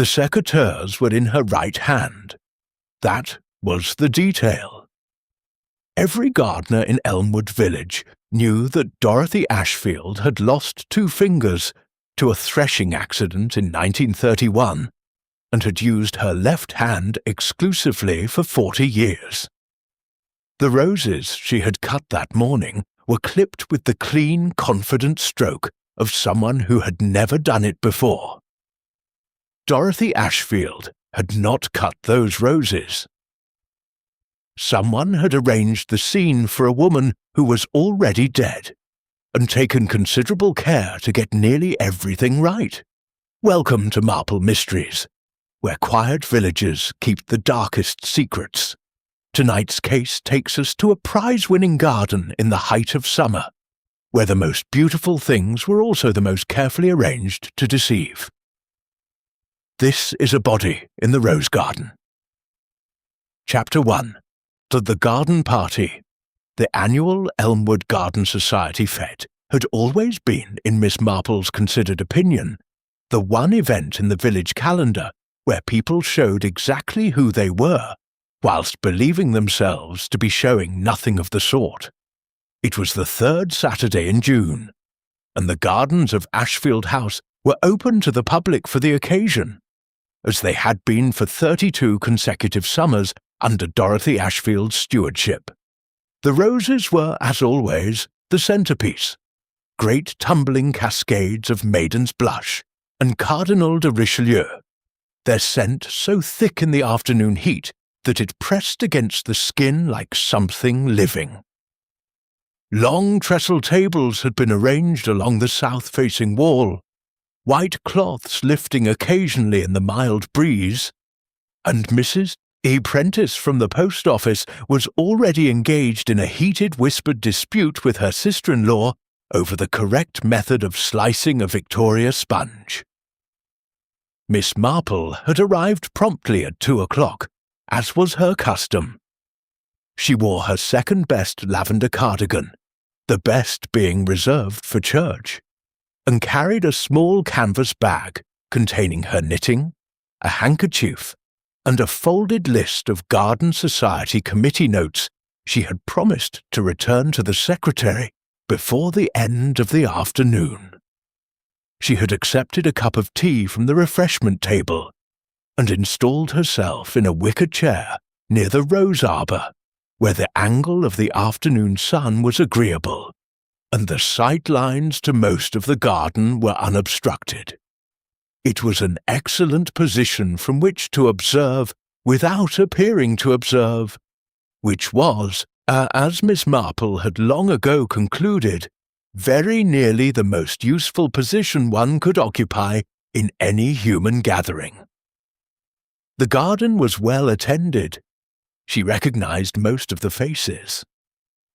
The secateurs were in her right hand. That was the detail. Every gardener in Elmwood village knew that Dorothy Ashfield had lost 2 fingers to a threshing accident in 1931 and had used her left hand exclusively for 40 years. The roses she had cut that morning were clipped with the clean, confident stroke of someone who had never done it before. Dorothy Ashfield had not cut those roses. Someone had arranged the scene for a woman who was already dead, and taken considerable care to get nearly everything right. Welcome to Marple Mysteries, where quiet villagers keep the darkest secrets. Tonight's case takes us to a prize-winning garden in the height of summer, where the most beautiful things were also the most carefully arranged to deceive. This is a body in the rose garden. Chapter 1. The Garden Party. The annual Elmwood Garden Society Fete had always been, in Miss Marple's considered opinion, the one event in the village calendar where people showed exactly who they were, whilst believing themselves to be showing nothing of the sort. It was the 3rd Saturday in June, and the gardens of Ashfield House were open to the public for the occasion, as they had been for 32 consecutive summers under Dorothy Ashfield's stewardship. The roses were, as always, the centrepiece, great tumbling cascades of maiden's blush and Cardinal de Richelieu, their scent so thick in the afternoon heat that it pressed against the skin like something living. Long trestle tables had been arranged along the south-facing wall, white cloths lifting occasionally in the mild breeze, and Mrs. E. Prentice from the post office was already engaged in a heated whispered dispute with her sister-in-law over the correct method of slicing a Victoria sponge. Miss Marple had arrived promptly at 2 o'clock, as was her custom. She wore her second-best lavender cardigan, the best being reserved for church, and carried a small canvas bag containing her knitting, a handkerchief, and a folded list of Garden Society committee notes she had promised to return to the secretary before the end of the afternoon. She had accepted a cup of tea from the refreshment table and installed herself in a wicker chair near the rose arbour, where the angle of the afternoon sun was agreeable, and the sight lines to most of the garden were unobstructed. It was an excellent position from which to observe without appearing to observe, which was, as Miss Marple had long ago concluded, very nearly the most useful position one could occupy in any human gathering. The garden was well attended. She recognized most of the faces.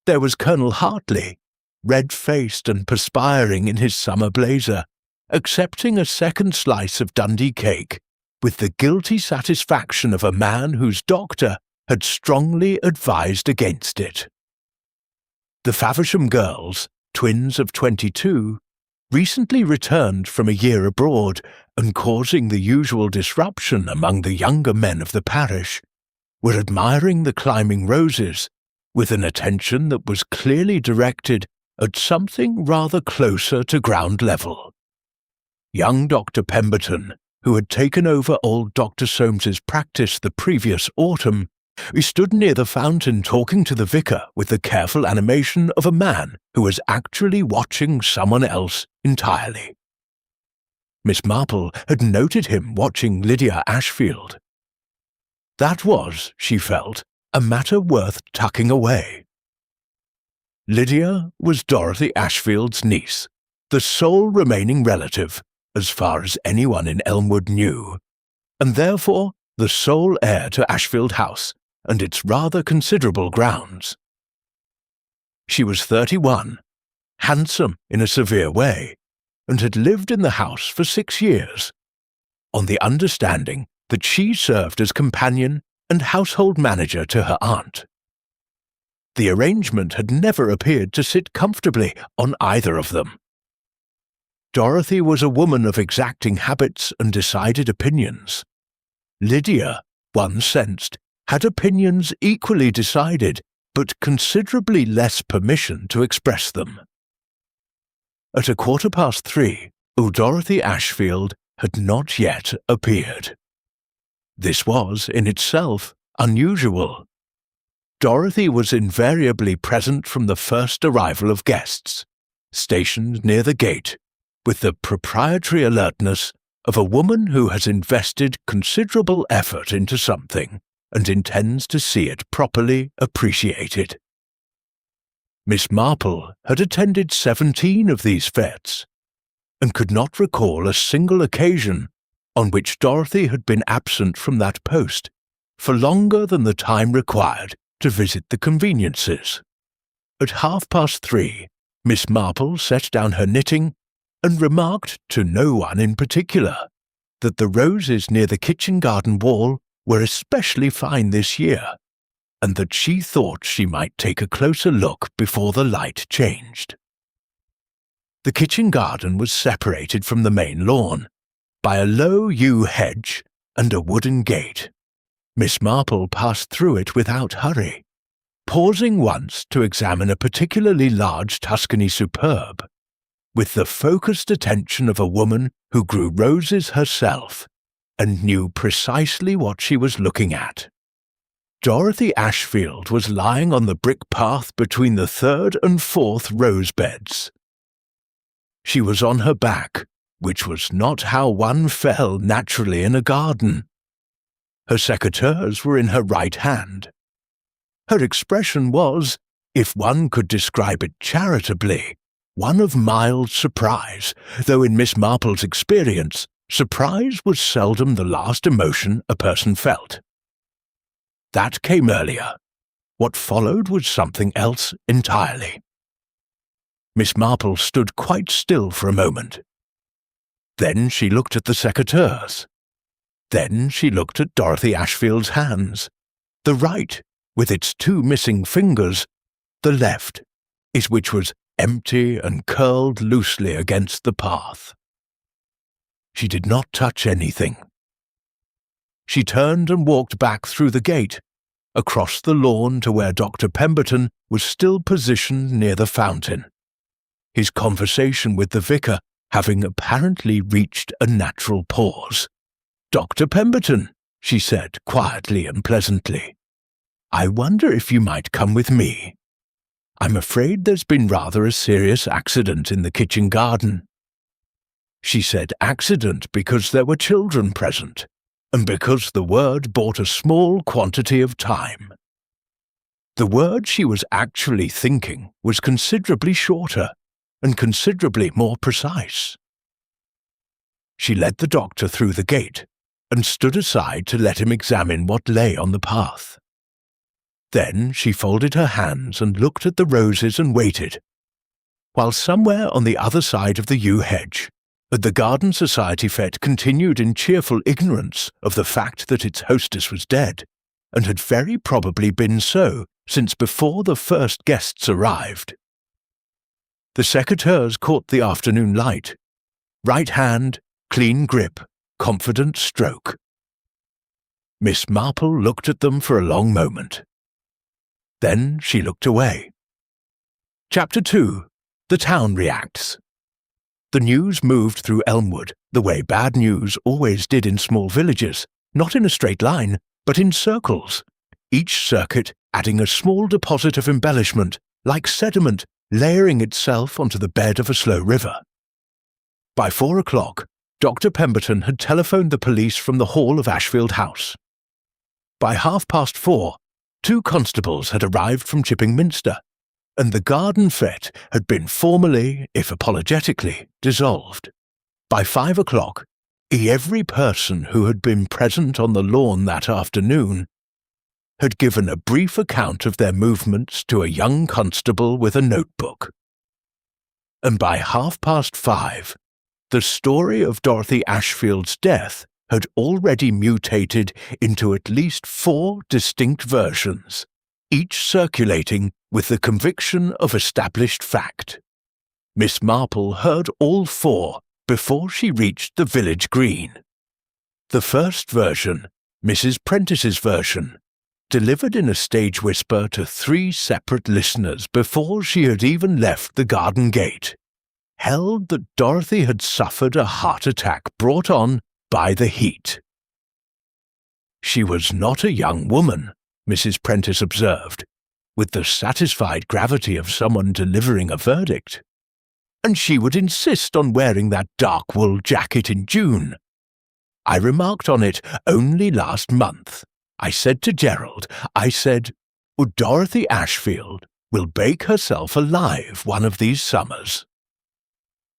There was Colonel Hartley, red-faced and perspiring in his summer blazer, accepting a second slice of Dundee cake with the guilty satisfaction of a man whose doctor had strongly advised against it. The Faversham girls, twins of 22, recently returned from a year abroad and causing the usual disruption among the younger men of the parish, were admiring the climbing roses with an attention that was clearly directed at something rather closer to ground level. Young Dr. Pemberton, who had taken over old Dr. Soames's practice the previous autumn, stood near the fountain talking to the vicar with the careful animation of a man who was actually watching someone else entirely. Miss Marple had noted him watching Lydia Ashfield. That was, she felt, a matter worth tucking away. Lydia was Dorothy Ashfield's niece, the sole remaining relative, as far as anyone in Elmwood knew, and therefore the sole heir to Ashfield House and its rather considerable grounds. She was 31, handsome in a severe way, and had lived in the house for 6 years, on the understanding that she served as companion and household manager to her aunt. The arrangement had never appeared to sit comfortably on either of them. Dorothy was a woman of exacting habits and decided opinions. Lydia, one sensed, had opinions equally decided, but considerably less permission to express them. At 3:15, Dorothy Ashfield had not yet appeared. This was, in itself, unusual. Dorothy was invariably present from the first arrival of guests, stationed near the gate, with the proprietary alertness of a woman who has invested considerable effort into something and intends to see it properly appreciated. Miss Marple had attended 17 of these fêtes, and could not recall a single occasion on which Dorothy had been absent from that post for longer than the time required to visit the conveniences. At 3:30, Miss Marple set down her knitting and remarked to no one in particular that the roses near the kitchen garden wall were especially fine this year, and that she thought she might take a closer look before the light changed. The kitchen garden was separated from the main lawn by a low yew hedge and a wooden gate. Miss Marple passed through it without hurry, pausing once to examine a particularly large Tuscany superb, with the focused attention of a woman who grew roses herself and knew precisely what she was looking at. Dorothy Ashfield was lying on the brick path between the 3rd and 4th rose beds. She was on her back, which was not how one fell naturally in a garden. Her secateurs were in her right hand. Her expression was, if one could describe it charitably, one of mild surprise, though in Miss Marple's experience, surprise was seldom the last emotion a person felt. That came earlier. What followed was something else entirely. Miss Marple stood quite still for a moment. Then she looked at the secateurs. Then she looked at Dorothy Ashfield's hands. The right, with its 2 missing fingers, the left, which was empty and curled loosely against the path. She did not touch anything. She turned and walked back through the gate, across the lawn to where Dr. Pemberton was still positioned near the fountain, his conversation with the vicar having apparently reached a natural pause. "Dr. Pemberton," she said quietly and pleasantly, "I wonder if you might come with me. I'm afraid there's been rather a serious accident in the kitchen garden." She said accident because there were children present, and because the word bought a small quantity of time. The word she was actually thinking was considerably shorter and considerably more precise. She led the doctor through the gate and stood aside to let him examine what lay on the path. Then she folded her hands and looked at the roses and waited, while somewhere on the other side of the yew hedge, the Garden Society fête continued in cheerful ignorance of the fact that its hostess was dead, and had very probably been so since before the first guests arrived. The secateurs caught the afternoon light. Right hand, clean grip, confident stroke. Miss Marple looked at them for a long moment. Then she looked away. Chapter 2. The Town Reacts. The news moved through Elmwood the way bad news always did in small villages, not in a straight line, but in circles, each circuit adding a small deposit of embellishment, like sediment layering itself onto the bed of a slow river. By 4 o'clock, Dr. Pemberton had telephoned the police from the hall of Ashfield House. By 4:30, 2 constables had arrived from Chipping Minster, and the garden fête had been formally, if apologetically, dissolved. By 5 o'clock, every person who had been present on the lawn that afternoon had given a brief account of their movements to a young constable with a notebook. And by 5:30, the story of Dorothy Ashfield's death had already mutated into at least 4 distinct versions, each circulating with the conviction of established fact. Miss Marple heard all 4 before she reached the village green. The first version, Mrs. Prentice's version, delivered in a stage whisper to 3 separate listeners before she had even left the garden gate, held that Dorothy had suffered a heart attack brought on by the heat. She was not a young woman, Mrs. Prentice observed, with the satisfied gravity of someone delivering a verdict. And she would insist on wearing that dark wool jacket in June. I remarked on it only last month. I said to Gerald, Dorothy Ashfield will bake herself alive one of these summers.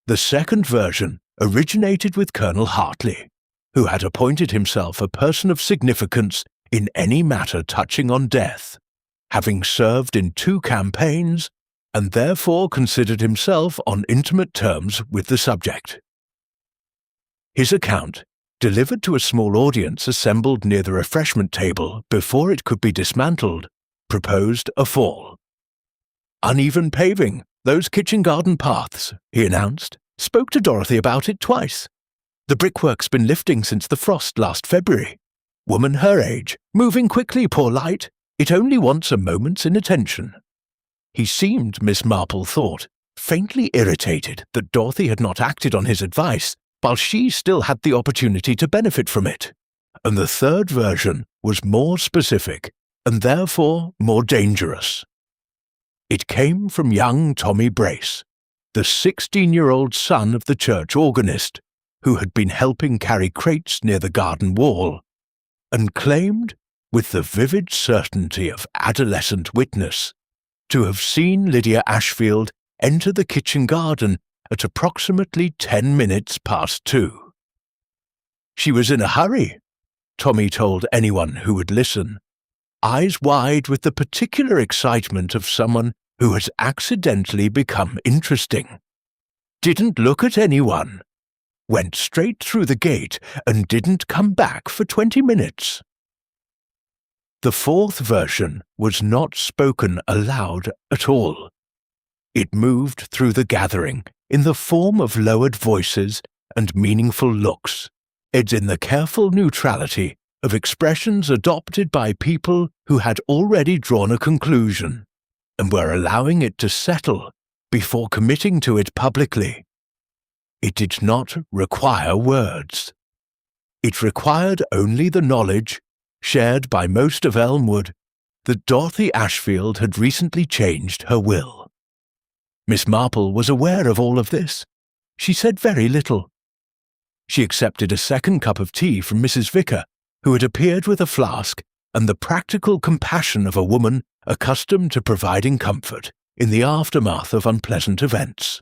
The second version originated with Colonel Hartley, who had appointed himself a person of significance in any matter touching on death, having served in 2 campaigns and therefore considered himself on intimate terms with the subject. His account, delivered to a small audience assembled near the refreshment table before it could be dismantled, proposed a fall. "Uneven paving, those kitchen garden paths," he announced. "Spoke to Dorothy about it twice. The brickwork's been lifting since the frost last February. Woman her age, moving quickly, poor light. It only wants a moment's inattention." He seemed, Miss Marple thought, faintly irritated that Dorothy had not acted on his advice, while she still had the opportunity to benefit from it. And the third version was more specific, and therefore more dangerous. It came from young Tommy Brace, the 16-year-old son of the church organist, who had been helping carry crates near the garden wall, and claimed, with the vivid certainty of adolescent witness, to have seen Lydia Ashfield enter the kitchen garden at approximately 10 minutes past 2. "She was in a hurry," Tommy told anyone who would listen, eyes wide with the particular excitement of someone who has accidentally become interesting. "Didn't look at anyone. Went straight through the gate and didn't come back for 20 minutes. The fourth version was not spoken aloud at all. It moved through the gathering in the form of lowered voices and meaningful looks, and in the careful neutrality of expressions adopted by people who had already drawn a conclusion, and were allowing it to settle before committing to it publicly. It did not require words. It required only the knowledge, shared by most of Elmwood, that Dorothy Ashfield had recently changed her will. Miss Marple was aware of all of this. She said very little. She accepted a second cup of tea from Mrs. Vicar, who had appeared with a flask and the practical compassion of a woman accustomed to providing comfort in the aftermath of unpleasant events.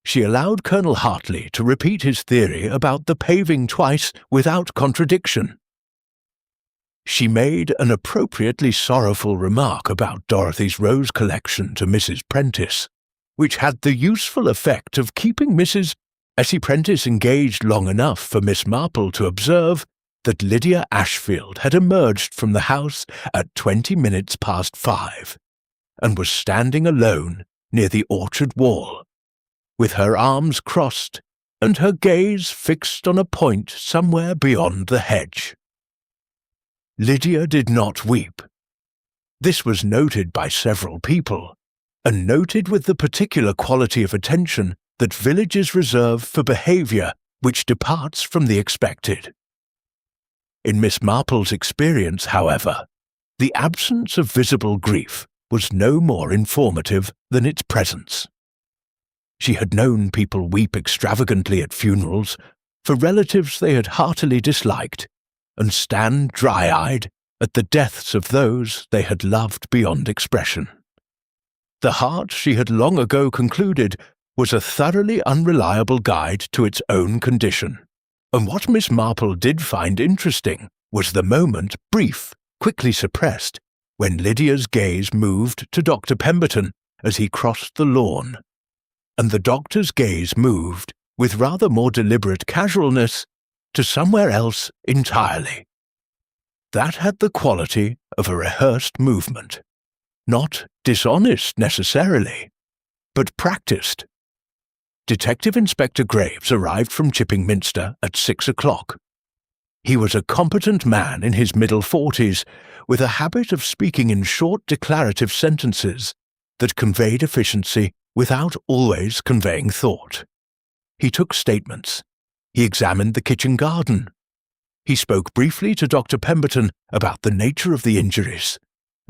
She allowed Colonel Hartley to repeat his theory about the paving twice without contradiction. She made an appropriately sorrowful remark about Dorothy's rose collection to Mrs. Prentice, which had the useful effect of keeping Mrs. Prentice engaged long enough for Miss Marple to observe that Lydia Ashfield had emerged from the house at 20 minutes past 5, and was standing alone near the orchard wall, with her arms crossed and her gaze fixed on a point somewhere beyond the hedge. Lydia did not weep. This was noted by several people, and noted with the particular quality of attention that villagers reserve for behaviour which departs from the expected. In Miss Marple's experience, however, the absence of visible grief was no more informative than its presence. She had known people weep extravagantly at funerals for relatives they had heartily disliked, and stand dry-eyed at the deaths of those they had loved beyond expression. The heart, she had long ago concluded, was a thoroughly unreliable guide to its own condition, and what Miss Marple did find interesting was the moment, brief, quickly suppressed, when Lydia's gaze moved to Dr. Pemberton as he crossed the lawn, and the doctor's gaze moved, with rather more deliberate casualness, to somewhere else entirely. That had the quality of a rehearsed movement, not dishonest necessarily, but practiced. Detective Inspector Graves arrived from Chipping Minster at 6 o'clock. He was a competent man in his middle 40s, with a habit of speaking in short declarative sentences that conveyed efficiency without always conveying thought. He took statements. He examined the kitchen garden. He spoke briefly to Dr. Pemberton about the nature of the injuries,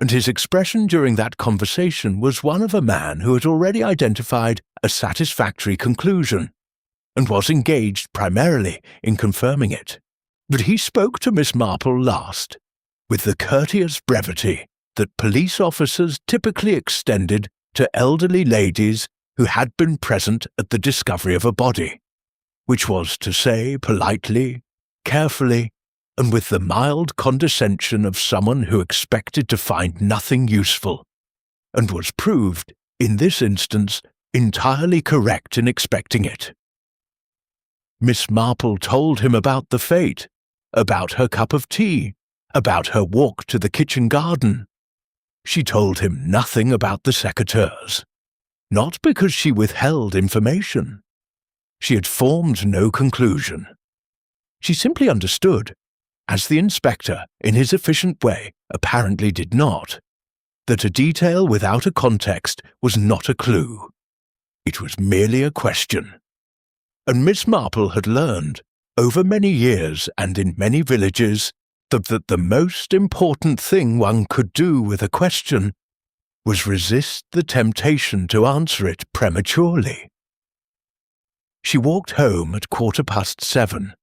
and his expression during that conversation was one of a man who had already identified a satisfactory conclusion, and was engaged primarily in confirming it. But he spoke to Miss Marple last, with the courteous brevity that police officers typically extended to elderly ladies who had been present at the discovery of a body, which was to say politely, carefully, and with the mild condescension of someone who expected to find nothing useful, and was proved, in this instance, entirely correct in expecting it. Miss Marple told him about the fate, about her cup of tea, about her walk to the kitchen garden. She told him nothing about the secateurs, not because she withheld information. She had formed no conclusion. She simply understood, as the inspector, in his efficient way, apparently did not, that a detail without a context was not a clue. It was merely a question. And Miss Marple had learned, over many years and in many villages, that the most important thing one could do with a question was resist the temptation to answer it prematurely. She walked home at 7:15,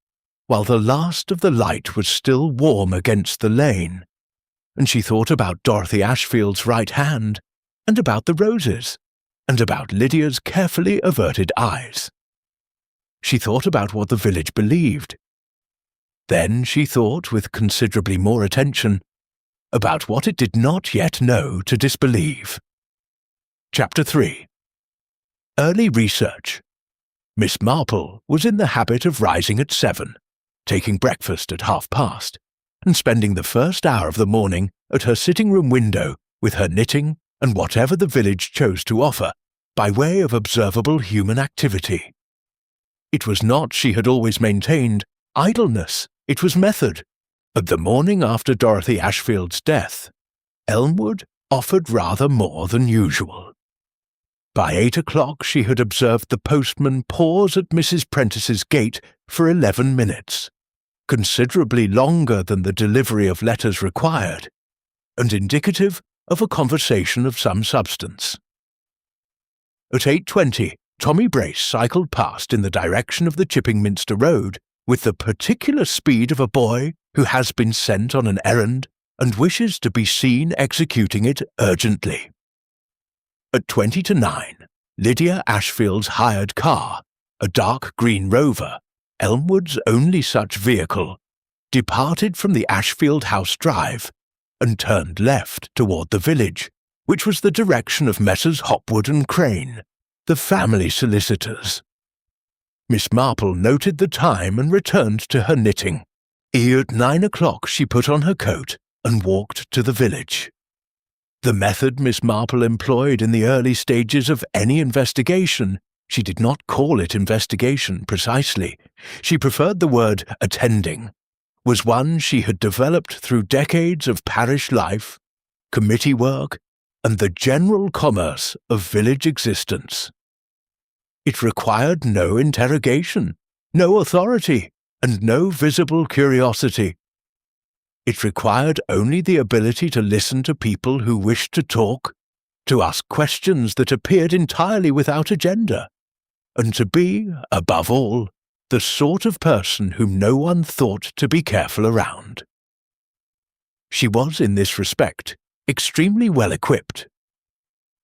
while the last of the light was still warm against the lane, and she thought about Dorothy Ashfield's right hand, and about the roses, and about Lydia's carefully averted eyes. She thought about what the village believed. Then she thought, with considerably more attention, about what it did not yet know to disbelieve. Chapter 3. Early Research. Miss Marple was in the habit of rising at 7, taking breakfast at past, and spending the first hour of the morning at her sitting-room window with her knitting and whatever the village chose to offer by way of observable human activity. It was not, she had always maintained, idleness, it was method. But the morning after Dorothy Ashfield's death, Elmwood offered rather more than usual. By 8 o'clock she had observed the postman pause at Mrs. Prentice's gate for 11 minutes, considerably longer than the delivery of letters required, and indicative of a conversation of some substance. At 8:20, Tommy Brace cycled past in the direction of the Chipping Minster Road with the particular speed of a boy who has been sent on an errand and wishes to be seen executing it urgently. At 9:20, Lydia Ashfield's hired car, a dark green Rover, Elmwood's only such vehicle, departed from the Ashfield House Drive and turned left toward the village, which was the direction of Messrs. Hopwood and Crane, the family solicitors. Miss Marple noted the time and returned to her knitting. At 9 o'clock she put on her coat and walked to the village. The method Miss Marple employed in the early stages of any investigation, she did not call it investigation precisely, she preferred the word attending, was one she had developed through decades of parish life, committee work, and the general commerce of village existence. It required no interrogation, no authority, and no visible curiosity. It required only the ability to listen to people who wished to talk, to ask questions that appeared entirely without agenda, and to be, above all, the sort of person whom no one thought to be careful around. She was, in this respect, extremely well equipped.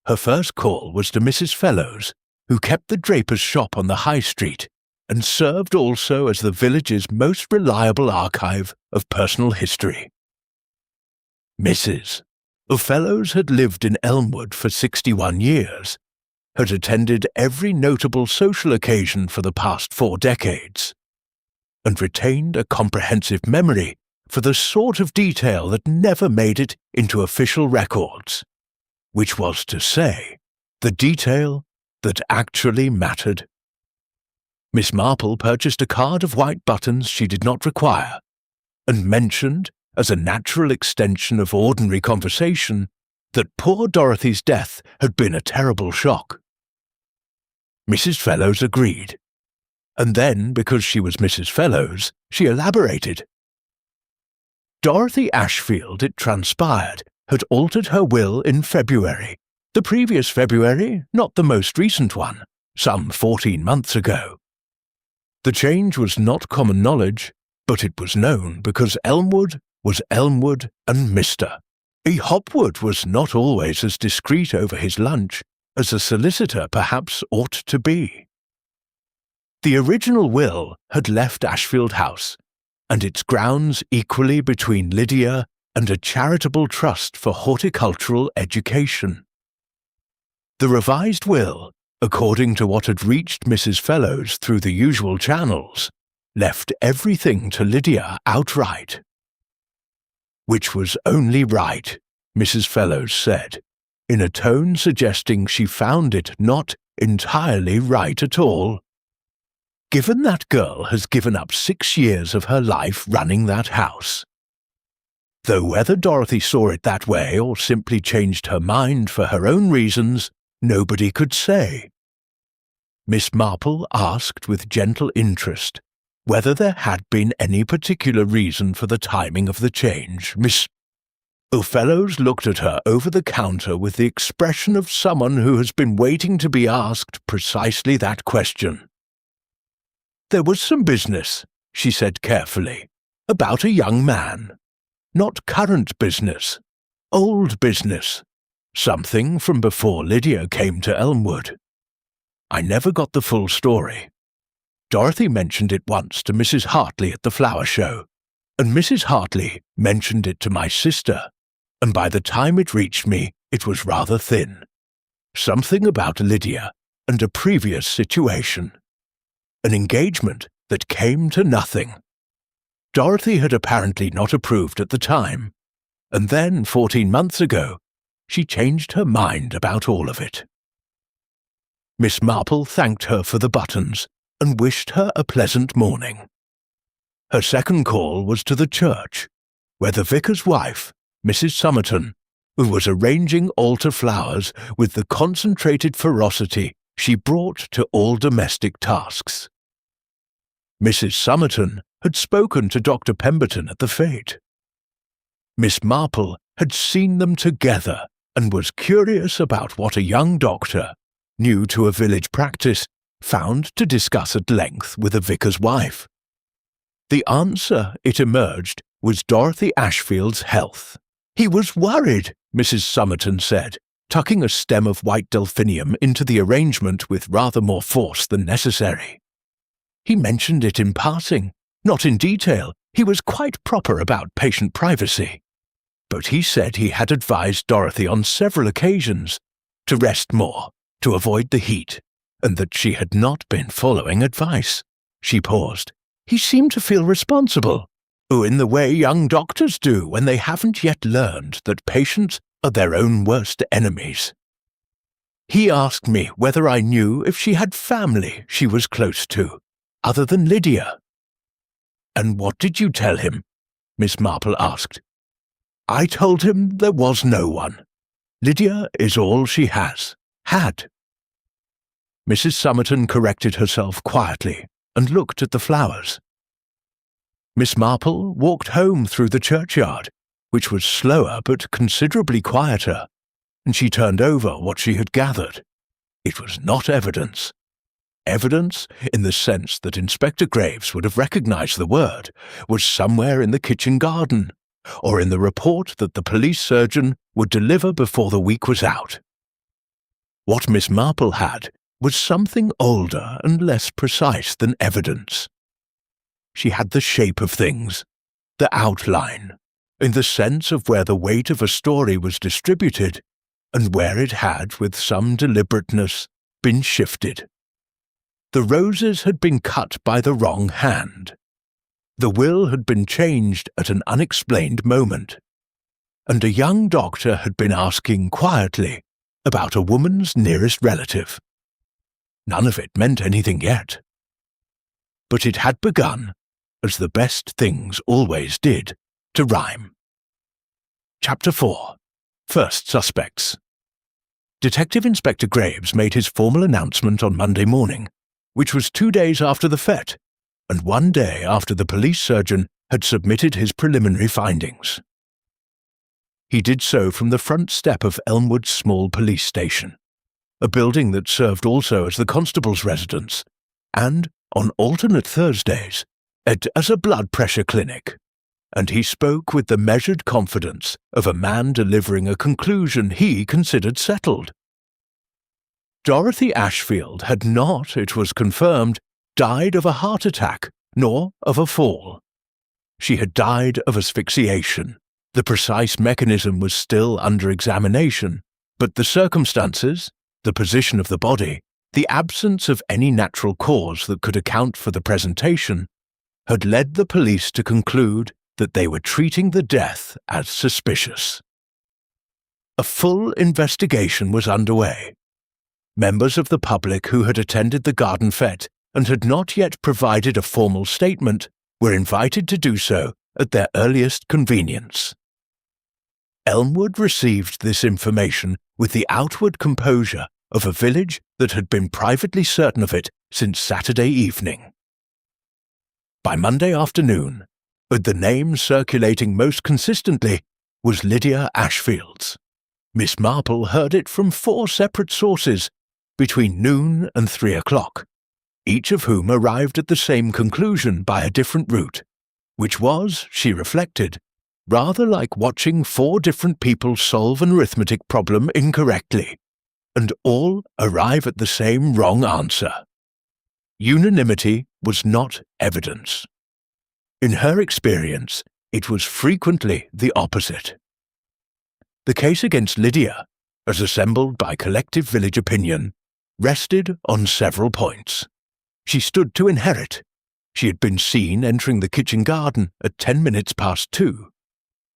Her first call was to Mrs. Fellows, who kept the draper's shop on the High Street, and served also as the village's most reliable archive of personal history. Mrs. Fellows had lived in Elmwood for 61 years, had attended every notable social occasion for the past 4 decades, and retained a comprehensive memory for the sort of detail that never made it into official records, which was to say, the detail that actually mattered Miss Marple purchased a card of white buttons she did not require, and mentioned, as a natural extension of ordinary conversation, that poor Dorothy's death had been a terrible shock. Mrs. Fellows agreed, and then, because she was Mrs. Fellows, she elaborated. Dorothy Ashfield, it transpired, had altered her will in February, the previous February, not the most recent one, some 14 months ago. The change was not common knowledge, but it was known because Elmwood was Elmwood and Mystert. A Hopwood was not always as discreet over his lunch as a solicitor perhaps ought to be. The original will had left Ashfield House, and its grounds equally between Lydia and a charitable trust for horticultural education. The revised will, according to what had reached Mrs. Fellows through the usual channels, left everything to Lydia outright. Which was only right, Mrs. Fellows said, in a tone suggesting she found it not entirely right at all. Given that girl has given up 6 years of her life running that house. Though whether Dorothy saw it that way or simply changed her mind for her own reasons, nobody could say. Miss Marple asked with gentle interest whether there had been any particular reason for the timing of the change. Miss Fellows looked at her over the counter with the expression of someone who has been waiting to be asked precisely that question. There was some business, she said carefully, about a young man. Not current business, old business, something from before Lydia came to Elmwood. I never got the full story. Dorothy mentioned it once to Mrs. Hartley at the flower show, and Mrs. Hartley mentioned it to my sister, and by the time it reached me, it was rather thin. Something about Lydia and a previous situation. An engagement that came to nothing. Dorothy had apparently not approved at the time, and then, 14 months ago, she changed her mind about all of it. Miss Marple thanked her for the buttons and wished her a pleasant morning. Her second call was to the church, where the vicar's wife, Mrs. Somerton, who was arranging altar flowers with the concentrated ferocity she brought to all domestic tasks. Mrs. Somerton had spoken to Dr. Pemberton at the fete. Miss Marple had seen them together and was curious about what a young doctor, new to a village practice, found to discuss at length with a vicar's wife. The answer, it emerged, was Dorothy Ashfield's health. He was worried, Mrs. Somerton said, tucking a stem of white delphinium into the arrangement with rather more force than necessary. He mentioned it in passing, not in detail. He was quite proper about patient privacy. But he said he had advised Dorothy on several occasions to rest more, to avoid the heat, and that she had not been following advice. She paused. He seemed to feel responsible, in the way young doctors do when they haven't yet learned that patients are their own worst enemies. He asked me whether I knew if she had family she was close to, other than Lydia. And what did you tell him? Miss Marple asked. I told him there was no one. Lydia is all she has, had. Mrs. Somerton corrected herself quietly and looked at the flowers. Miss Marple walked home through the churchyard, which was slower but considerably quieter, and she turned over what she had gathered. It was not evidence. Evidence, in the sense that Inspector Graves would have recognized the word, was somewhere in the kitchen garden, or in the report that the police surgeon would deliver before the week was out. What Miss Marple had was something older and less precise than evidence. She had the shape of things, the outline, in the sense of where the weight of a story was distributed, and where it had, with some deliberateness, been shifted. The roses had been cut by the wrong hand. The will had been changed at an unexplained moment, and a young doctor had been asking quietly about a woman's nearest relative. None of it meant anything yet. but it had begun, as the best things always did, to rhyme. Chapter 4. First Suspects. Detective Inspector Graves made his formal announcement on Monday morning, which was 2 days after the fete, and 1 day after the police surgeon had submitted his preliminary findings. He did so from the front step of Elmwood's small police station, a building that served also as the constable's residence, and, on alternate Thursdays, as a blood pressure clinic, and he spoke with the measured confidence of a man delivering a conclusion he considered settled. Dorothy Ashfield had not, it was confirmed, died of a heart attack, nor of a fall. She had died of asphyxiation. The precise mechanism was still under examination, but the circumstances, the position of the body, the absence of any natural cause that could account for the presentation, had led the police to conclude that they were treating the death as suspicious. A full investigation was underway. Members of the public who had attended the garden fete and had not yet provided a formal statement were invited to do so at their earliest convenience. Elmwood received this information with the outward composure of a village that had been privately certain of it since Saturday evening. By Monday afternoon, the name circulating most consistently was Lydia Ashfield's. Miss Marple heard it from 4 separate sources between noon and 3 o'clock, each of whom arrived at the same conclusion by a different route, which was, she reflected, rather like watching 4 different people solve an arithmetic problem incorrectly, and all arrive at the same wrong answer. Unanimity was not evidence. In her experience, it was frequently the opposite. The case against Lydia, as assembled by collective village opinion, rested on several points. She stood to inherit. She had been seen entering the kitchen garden at 10 minutes past 2.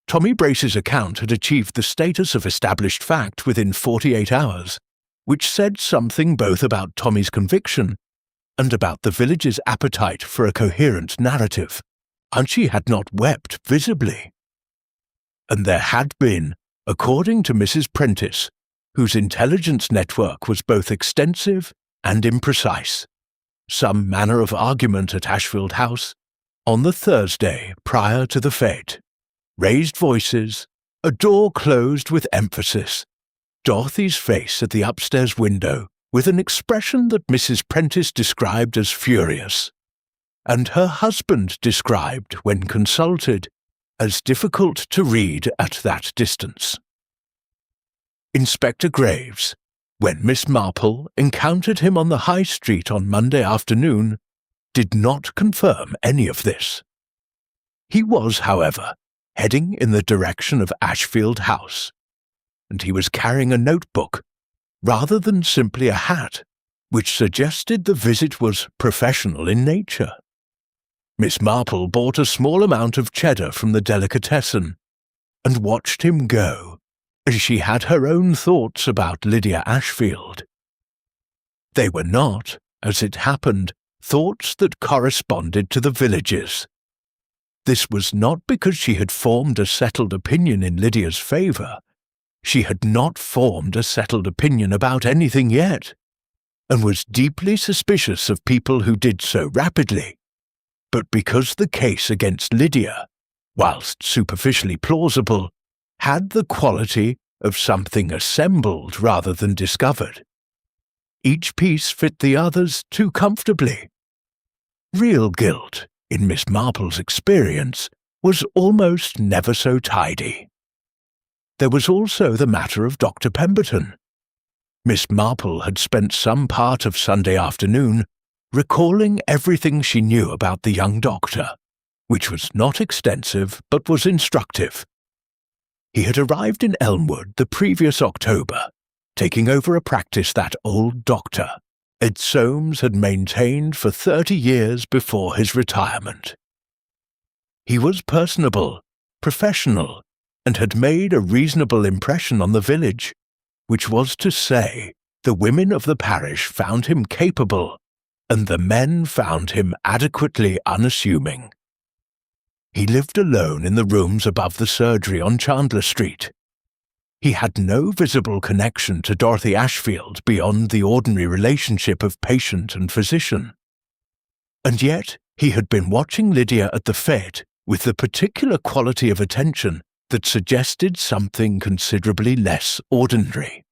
Tommy Brace's account had achieved the status of established fact within 48 hours, which said something both about Tommy's conviction and about the village's appetite for a coherent narrative, and she had not wept visibly. And there had been, according to Mrs. Prentice, whose intelligence network was both extensive and imprecise, some manner of argument at Ashfield House on the Thursday prior to the fete. Raised voices, a door closed with emphasis, Dorothy's face at the upstairs window with an expression that Mrs. Prentice described as furious, and her husband described, when consulted, as difficult to read at that distance. Inspector Graves, when Miss Marple encountered him on the High Street on Monday afternoon, did not confirm any of this. He was, however, heading in the direction of Ashfield House, and he was carrying a notebook, rather than simply a hat, which suggested the visit was professional in nature. Miss Marple bought a small amount of cheddar from the delicatessen, and watched him go, as she had her own thoughts about Lydia Ashfield. They were not, as it happened, thoughts that corresponded to the village's. This was not because she had formed a settled opinion in Lydia's favour. She had not formed a settled opinion about anything yet, and was deeply suspicious of people who did so rapidly, but because the case against Lydia, whilst superficially plausible, had the quality of something assembled rather than discovered. Each piece fit the others too comfortably. Real guilt, in Miss Marple's experience, was almost never so tidy. There was also the matter of Dr. Pemberton. Miss Marple had spent some part of Sunday afternoon recalling everything she knew about the young doctor, which was not extensive but was instructive. He had arrived in Elmwood the previous October, taking over a practice that old doctor, Ed Soames, had maintained for 30 years before his retirement. He was personable, professional, and had made a reasonable impression on the village, which was to say, the women of the parish found him capable, and the men found him adequately unassuming. He lived alone in the rooms above the surgery on Chandler Street. He had no visible connection to Dorothy Ashfield beyond the ordinary relationship of patient and physician. And yet he had been watching Lydia at the fete with the particular quality of attention that suggested something considerably less ordinary.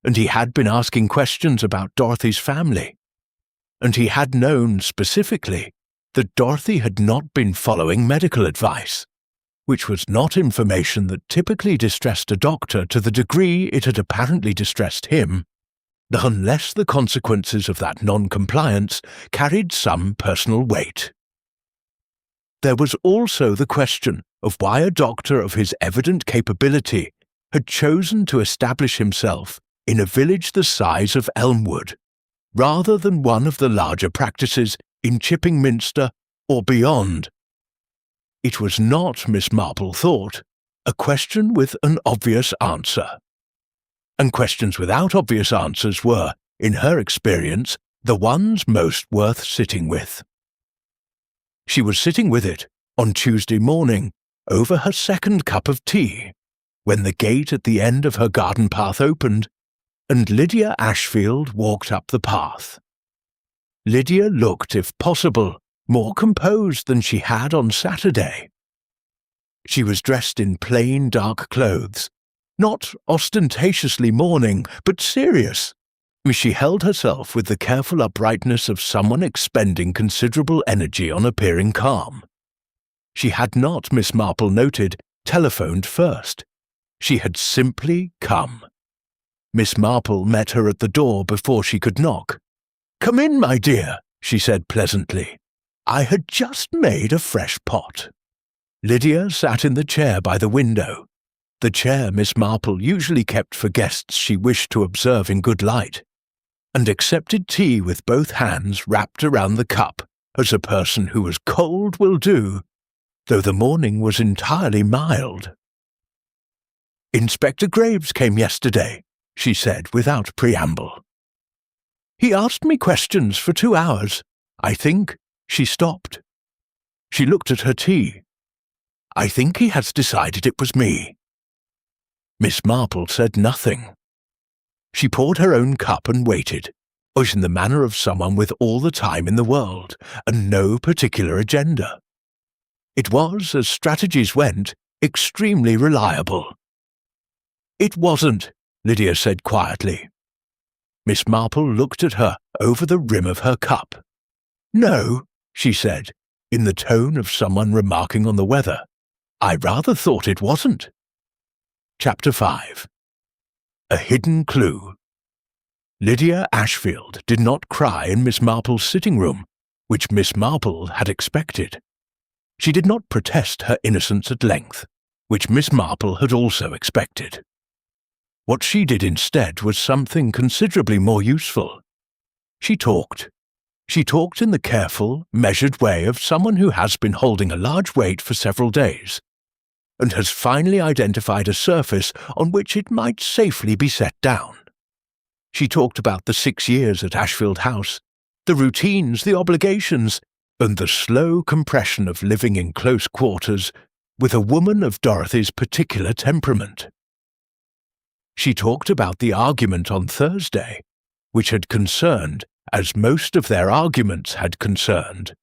And he had been asking questions about Dorothy's family. And he had known specifically that Dorothy had not been following medical advice, which was not information that typically distressed a doctor to the degree it had apparently distressed him, unless the consequences of that non-compliance carried some personal weight. There was also the question of why a doctor of his evident capability had chosen to establish himself in a village the size of Elmwood, rather than one of the larger practices in Chipping Minster or beyond. It was not, Miss Marple thought, a question with an obvious answer. And questions without obvious answers were, in her experience, the ones most worth sitting with. She was sitting with it on Tuesday morning over her second cup of tea, when the gate at the end of her garden path opened, and Lydia Ashfield walked up the path. Lydia looked, if possible, more composed than she had on Saturday. She was dressed in plain dark clothes, not ostentatiously mourning, but serious. She held herself with the careful uprightness of someone expending considerable energy on appearing calm. She had not, Miss Marple noted, telephoned first. She had simply come. Miss Marple met her at the door before she could knock. "Come in, my dear," she said pleasantly. "I had just made a fresh pot." Lydia sat in the chair by the window, the chair Miss Marple usually kept for guests she wished to observe in good light, and accepted tea with both hands wrapped around the cup, as a person who was cold will do, though the morning was entirely mild. "Inspector Graves came yesterday," she said without preamble. "He asked me questions for 2 hours. I think—" She stopped. She looked at her tea. "I think he has decided it was me." Miss Marple said nothing. She poured her own cup and waited, as in the manner of someone with all the time in the world, and no particular agenda. It was, as strategies went, extremely reliable. "It wasn't," Lydia said quietly. Miss Marple looked at her over the rim of her cup. "No," she said, in the tone of someone remarking on the weather. "I rather thought it wasn't." Chapter 5. A Hidden Clue. Lydia Ashfield did not cry in Miss Marple's sitting room, which Miss Marple had expected. She did not protest her innocence at length, which Miss Marple had also expected. What she did instead was something considerably more useful. She talked. She talked in the careful, measured way of someone who has been holding a large weight for several days, and has finally identified a surface on which it might safely be set down. She talked about the 6 years at Ashfield House, the routines, the obligations, and the slow compression of living in close quarters with a woman of Dorothy's particular temperament. She talked about the argument on Thursday, which had concerned, as most of their arguments had concerned,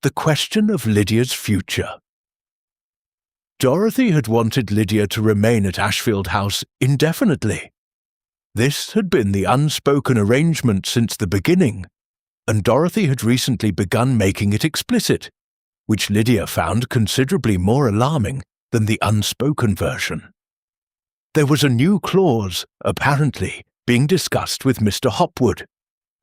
the question of Lydia's future. Dorothy had wanted Lydia to remain at Ashfield House indefinitely. This had been the unspoken arrangement since the beginning, and Dorothy had recently begun making it explicit, which Lydia found considerably more alarming than the unspoken version. There was a new clause, apparently, being discussed with Mr. Hopwood,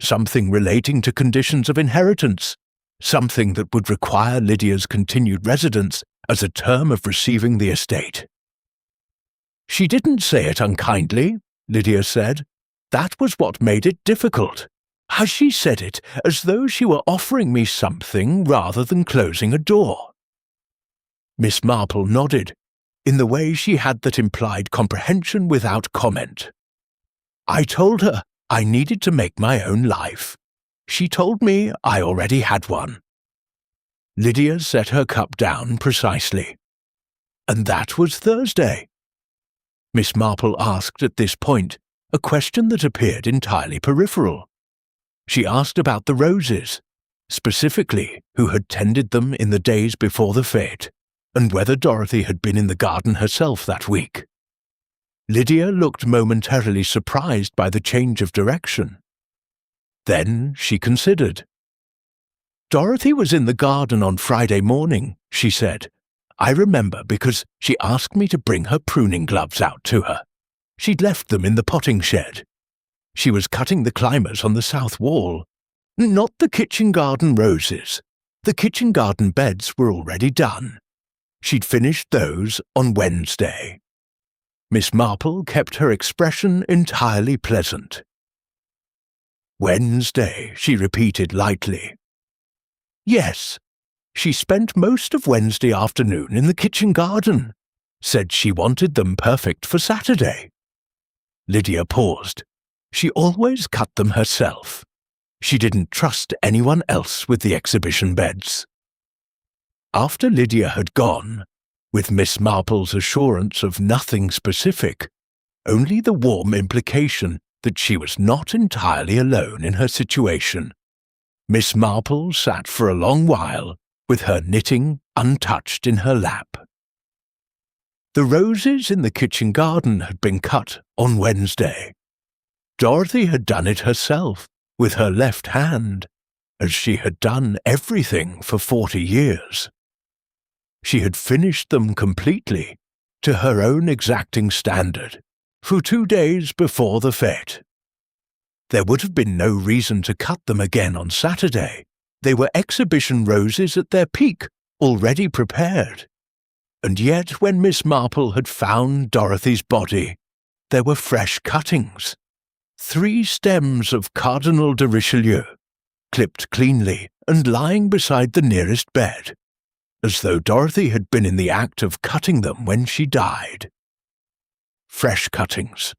something relating to conditions of inheritance, something that would require Lydia's continued residence as a term of receiving the estate. "She didn't say it unkindly," Lydia said. "That was what made it difficult. She said it as though she were offering me something rather than closing a door." Miss Marple nodded, in the way she had that implied comprehension without comment. "I told her I needed to make my own life. She told me I already had one. Lydia set her cup down precisely. And that was Thursday. Miss Marple asked at this point a question that appeared entirely peripheral. She asked about the roses, specifically who had tended them in the days before the fete, and whether Dorothy had been in the garden herself that week. Lydia looked momentarily surprised by the change of direction. Then she considered. Dorothy was in the garden on Friday morning, she said. I remember because she asked me to bring her pruning gloves out to her. She'd left them in the potting shed. She was cutting the climbers on the south wall. Not the kitchen garden roses. The kitchen garden beds were already done. She'd finished those on Wednesday. Miss Marple kept her expression entirely pleasant. Wednesday, she repeated lightly. Yes, she spent most of Wednesday afternoon in the kitchen garden. Said she wanted them perfect for Saturday. Lydia paused. She always cut them herself. She didn't trust anyone else with the exhibition beds. After Lydia had gone, with Miss Marple's assurance of nothing specific, only the warm implication that she was not entirely alone in her situation, Miss Marple sat for a long while with her knitting untouched in her lap. The roses in the kitchen garden had been cut on Wednesday. Dorothy had done it herself with her left hand, as she had done everything for 40 years. She had finished them completely, to her own exacting standard, for 2 days before the fete. There would have been no reason to cut them again on Saturday. They were exhibition roses at their peak, already prepared. And yet when Miss Marple had found Dorothy's body, there were fresh cuttings. 3 stems of Cardinal de Richelieu, clipped cleanly and lying beside the nearest bed, as though Dorothy had been in the act of cutting them when she died. Fresh cuttings,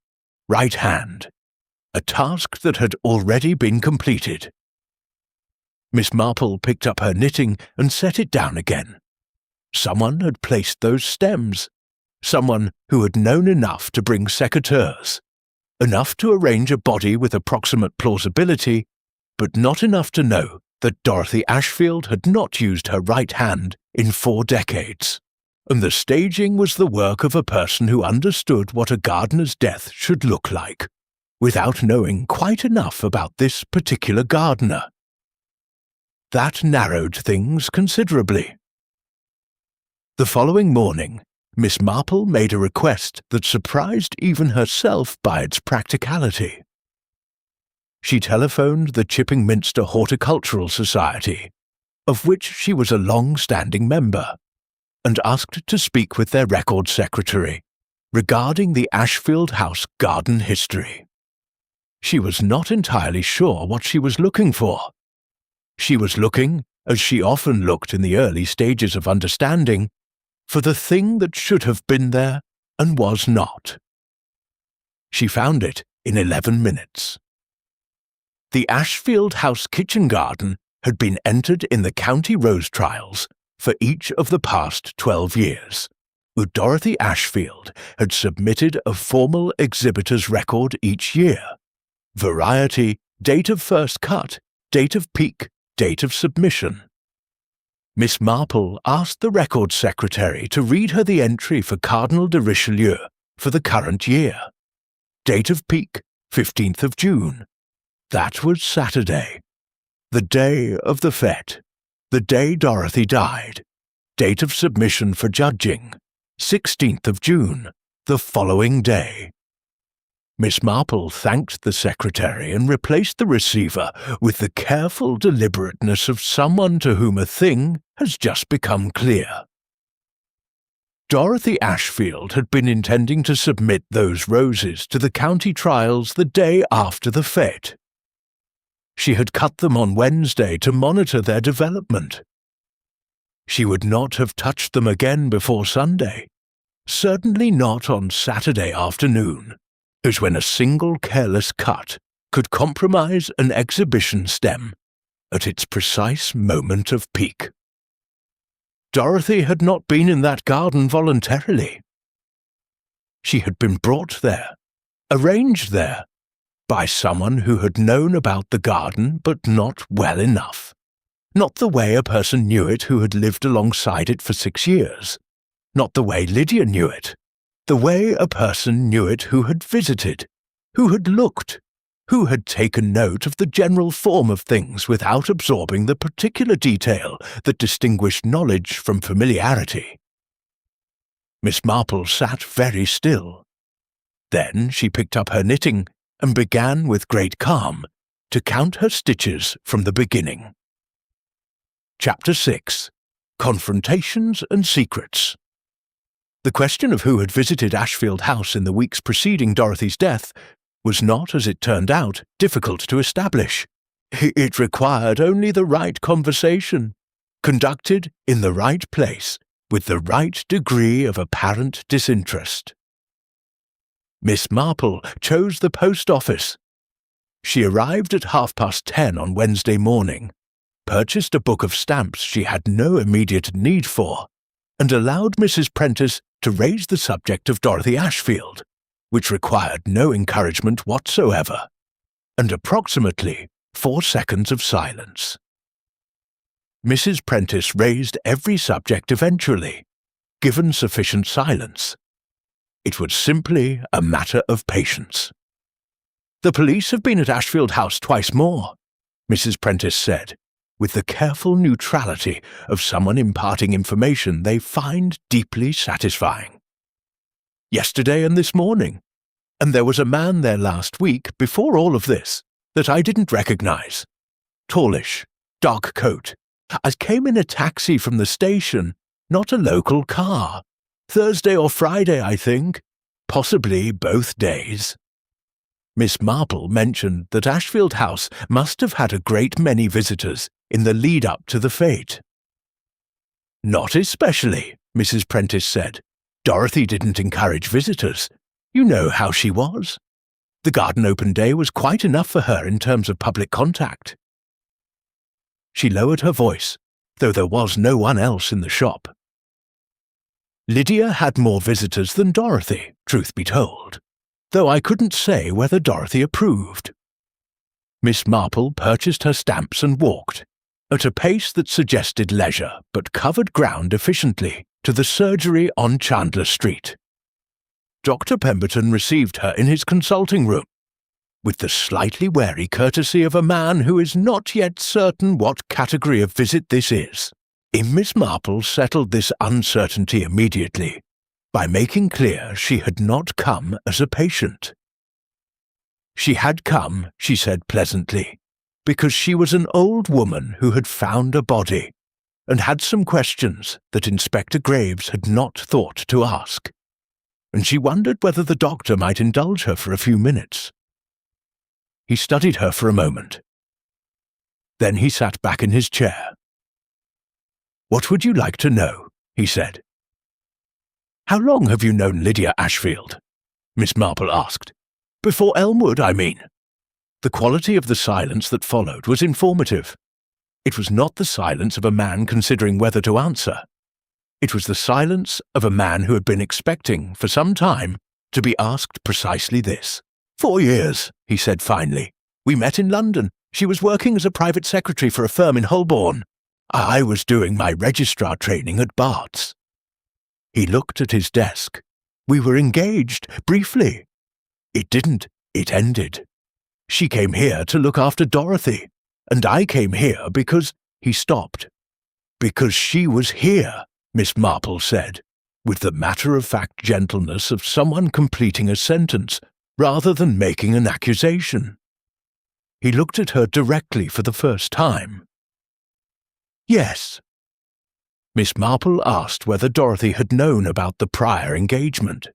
right hand, a task that had already been completed. Miss Marple picked up her knitting and set it down again. Someone had placed those stems, someone who had known enough to bring secateurs, enough to arrange a body with approximate plausibility, but not enough to know that Dorothy Ashfield had not used her right hand in 4 decades, and the staging was the work of a person who understood what a gardener's death should look like, without knowing quite enough about this particular gardener. That narrowed things considerably. The following morning, Miss Marple made a request that surprised even herself by its practicality. She telephoned the Chipping Mystert Horticultural Society, of which she was a long-standing member, and asked to speak with their record secretary regarding the Ashfield House garden history. She was not entirely sure what she was looking for. She was looking, as she often looked in the early stages of understanding, for the thing that should have been there and was not. She found it in 11 minutes. The Ashfield House kitchen garden had been entered in the county rose trials for each of the past 12 years. Dorothy Ashfield had submitted a formal exhibitor's record each year. Variety, date of first cut, date of peak, date of submission. Miss Marple asked the record secretary to read her the entry for Cardinal de Richelieu for the current year. Date of peak, 15th of June. That was Saturday. The day of the fete. The day Dorothy died. Date of submission for judging, 16th of June, the following day. Miss Marple thanked the secretary and replaced the receiver with the careful deliberateness of someone to whom a thing has just become clear. Dorothy Ashfield had been intending to submit those roses to the county trials the day after the fete. She had cut them on Wednesday to monitor their development. She would not have touched them again before Sunday, certainly not on Saturday afternoon, as when a single careless cut could compromise an exhibition stem at its precise moment of peak. Dorothy had not been in that garden voluntarily. She had been brought there, arranged there, by someone who had known about the garden but not well enough. Not the way a person knew it who had lived alongside it for 6 years. Not the way Lydia knew it. The way a person knew it who had visited, who had looked, who had taken note of the general form of things without absorbing the particular detail that distinguished knowledge from familiarity. Miss Marple sat very still. Then she picked up her knitting and began with great calm to count her stitches from the beginning. Chapter 6. Confrontations and Secrets. The question of who had visited Ashfield House in the weeks preceding Dorothy's death was not, as it turned out, difficult to establish. It required only the right conversation, conducted in the right place, with the right degree of apparent disinterest. Miss Marple chose the post office. She arrived at 10:30 on Wednesday morning, purchased a book of stamps she had no immediate need for, and allowed Mrs. Prentice to raise the subject of Dorothy Ashfield, which required no encouragement whatsoever, and approximately 4 seconds of silence. Mrs. Prentice raised every subject eventually, given sufficient silence. It was simply a matter of patience. "The police have been at Ashfield House twice more," Mrs. Prentice said, with the careful neutrality of someone imparting information they find deeply satisfying. "Yesterday and this morning, and there was a man there last week before all of this that I didn't recognize. Tallish, dark coat. I came in a taxi from the station, not a local car. Thursday or Friday, I think. Possibly both days." Miss Marple mentioned that Ashfield House must have had a great many visitors in the lead-up to the fete. "Not especially," Mrs. Prentice said. "Dorothy didn't encourage visitors. You know how she was. The garden open day was quite enough for her in terms of public contact." She lowered her voice, though there was no one else in the shop. "Lydia had more visitors than Dorothy, truth be told, though I couldn't say whether Dorothy approved." Miss Marple purchased her stamps and walked, at a pace that suggested leisure but covered ground efficiently, to the surgery on Chandler Street. Dr. Pemberton received her in his consulting room, with the slightly wary courtesy of a man who is not yet certain what category of visit this is. Miss Marple settled this uncertainty immediately by making clear she had not come as a patient. She had come, she said pleasantly, because she was an old woman who had found a body, and had some questions that Inspector Graves had not thought to ask, and she wondered whether the doctor might indulge her for a few minutes. He studied her for a moment. Then he sat back in his chair. "What would you like to know?" he said. "How long have you known Lydia Ashfield?" Miss Marple asked. "Before Elmwood, I mean." The quality of the silence that followed was informative. It was not the silence of a man considering whether to answer. It was the silence of a man who had been expecting, for some time, to be asked precisely this. "4 years, he said finally. "We met in London. She was working as a private secretary for a firm in Holborn. I was doing my registrar training at Bart's." He looked at his desk. "We were engaged, briefly. It ended. She came here to look after Dorothy, and I came here because—" He stopped. "Because she was here," Miss Marple said, with the matter-of-fact gentleness of someone completing a sentence rather than making an accusation. He looked at her directly for the first time. "Yes." Miss Marple asked whether Dorothy had known about the prior engagement.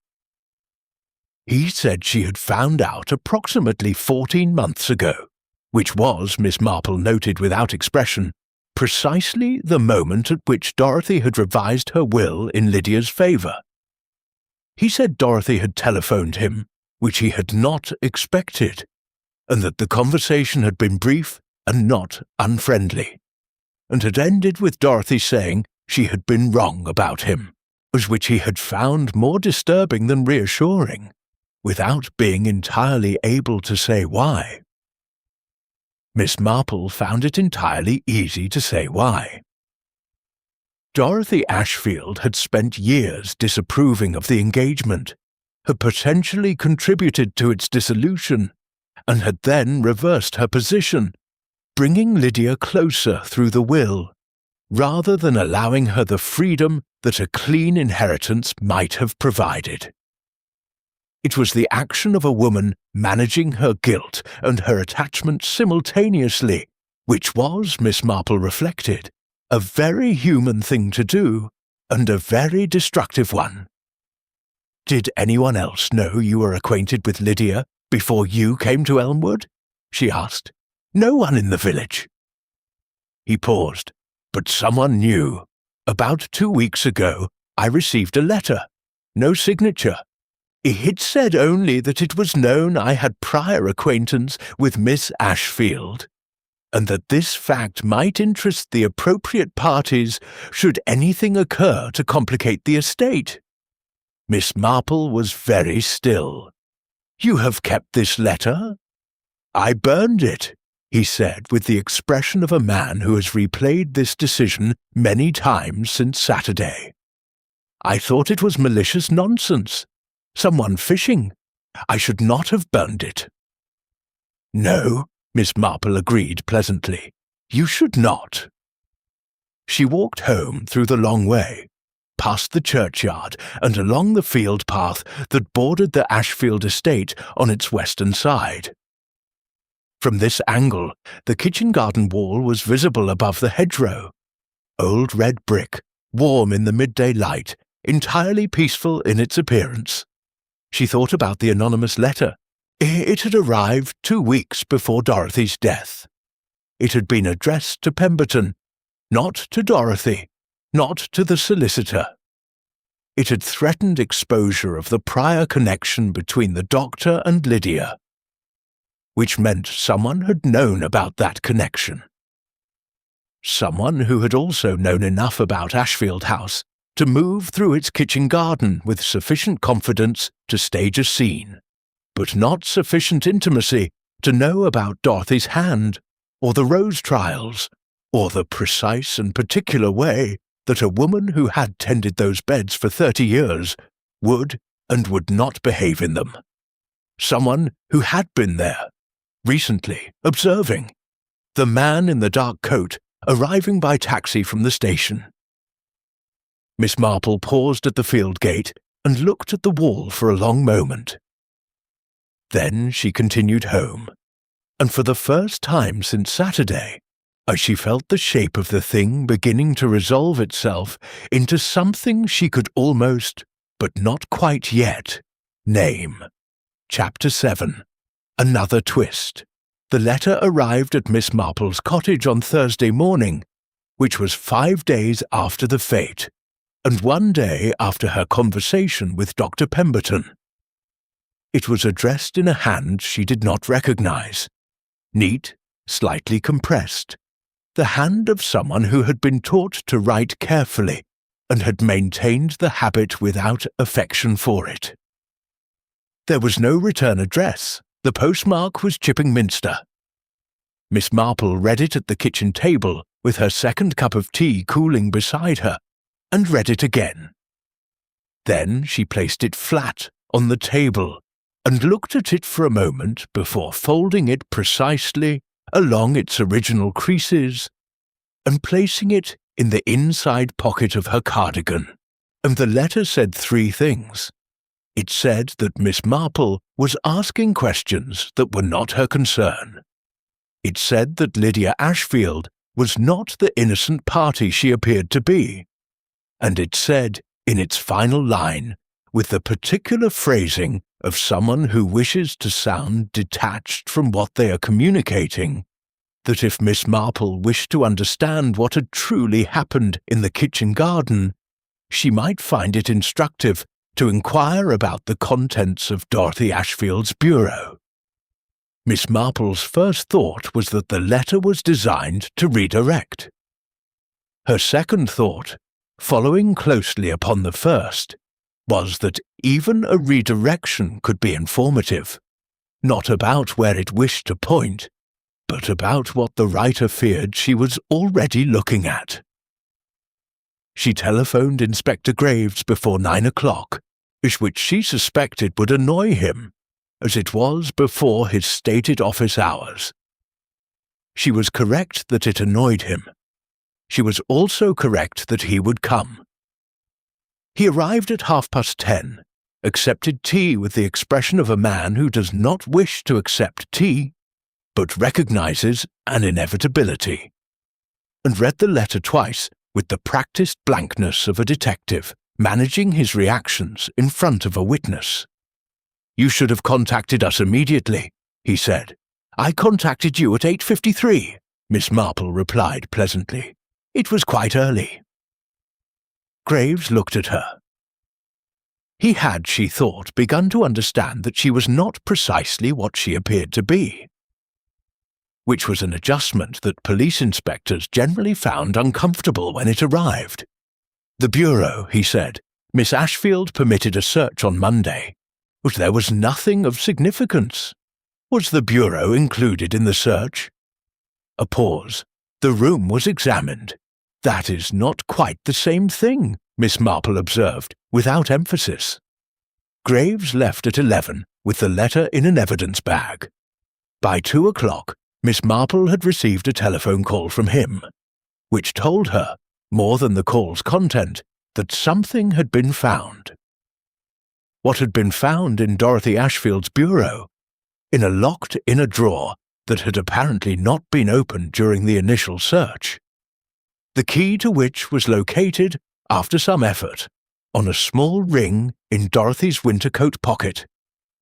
He said she had found out approximately 14 months ago, which was, Miss Marple noted without expression, precisely the moment at which Dorothy had revised her will in Lydia's favour. He said Dorothy had telephoned him, which he had not expected, and that the conversation had been brief and not unfriendly, and had ended with Dorothy saying she had been wrong about him, as which he had found more disturbing than reassuring, without being entirely able to say why. Miss Marple found it entirely easy to say why. Dorothy Ashfield had spent years disapproving of the engagement, had potentially contributed to its dissolution, and had then reversed her position, bringing Lydia closer through the will, rather than allowing her the freedom that a clean inheritance might have provided. It was the action of a woman managing her guilt and her attachment simultaneously, which was, Miss Marple reflected, a very human thing to do, and a very destructive one. "Did anyone else know you were acquainted with Lydia before you came to Elmwood?" she asked. "No one in the village." He paused. "But someone knew. About 2 weeks ago, I received a letter. No signature. It said only that it was known I had prior acquaintance with Miss Ashfield, and that this fact might interest the appropriate parties should anything occur to complicate the estate." Miss Marple was very still. "You have kept this letter?" "I burned it," he said with the expression of a man who has replayed this decision many times since Saturday. "I thought it was malicious nonsense. Someone fishing. I should not have burned it." "No," Miss Marple agreed pleasantly. "You should not." She walked home through the long way, past the churchyard and along the field path that bordered the Ashfield estate on its western side. From this angle, the kitchen garden wall was visible above the hedgerow. Old red brick, warm in the midday light, entirely peaceful in its appearance. She thought about the anonymous letter. It had arrived 2 weeks before Dorothy's death. It had been addressed to Pemberton, not to Dorothy, not to the solicitor. It had threatened exposure of the prior connection between the doctor and Lydia, which meant someone had known about that connection. Someone who had also known enough about Ashfield House to move through its kitchen garden with sufficient confidence to stage a scene, but not sufficient intimacy to know about Dorothy's hand, or the rose trials, or the precise and particular way that a woman who had tended those beds for 30 years would and would not behave in them. Someone who had been there, recently, observing. The man in the dark coat arriving by taxi from the station. Miss Marple paused at the field gate and looked at the wall for a long moment. Then she continued home, and for the first time since Saturday, as she felt the shape of the thing beginning to resolve itself into something she could almost, but not quite yet, name. Chapter 7. Another twist. The letter arrived at Miss Marple's cottage on Thursday morning, which was 5 days after the fete, and 1 day after her conversation with Dr. Pemberton. It was addressed in a hand she did not recognize. Neat, slightly compressed. The hand of someone who had been taught to write carefully and had maintained the habit without affection for it. There was no return address. The postmark was Chipping Minster. Miss Marple read it at the kitchen table with her second cup of tea cooling beside her, and read it again. Then she placed it flat on the table and looked at it for a moment before folding it precisely along its original creases and placing it in the inside pocket of her cardigan. And the letter said 3 things. It said that Miss Marple was asking questions that were not her concern. It said that Lydia Ashfield was not the innocent party she appeared to be. And it said, in its final line, with the particular phrasing of someone who wishes to sound detached from what they are communicating, that if Miss Marple wished to understand what had truly happened in the kitchen garden, she might find it instructive to inquire about the contents of Dorothy Ashfield's bureau. Miss Marple's first thought was that the letter was designed to redirect. Her second thought, following closely upon the first, was that even a redirection could be informative, not about where it wished to point, but about what the writer feared she was already looking at. She telephoned Inspector Graves before 9 o'clock, which she suspected would annoy him, as it was before his stated office hours. She was correct that it annoyed him. She was also correct that he would come. He arrived at 10:30, accepted tea with the expression of a man who does not wish to accept tea, but recognizes an inevitability, and read the letter twice with the practiced blankness of a detective managing his reactions in front of a witness. "You should have contacted us immediately," he said. "I contacted you at 8:53, Miss Marple replied pleasantly. "It was quite early." Graves looked at her. He had, she thought, begun to understand that she was not precisely what she appeared to be, which was an adjustment that police inspectors generally found uncomfortable when it arrived. "The Bureau," he said. "Miss Ashfield permitted a search on Monday, but there was nothing of significance. Was the Bureau included in the search?" A pause. "The room was examined." "That is not quite the same thing," Miss Marple observed, without emphasis. Graves left at 11 with the letter in an evidence bag. By 2 o'clock, Miss Marple had received a telephone call from him, which told her, more than the call's content, that something had been found. What had been found in Dorothy Ashfield's bureau? In a locked inner drawer that had apparently not been opened during the initial search. The key to which was located, after some effort, on a small ring in Dorothy's winter coat pocket,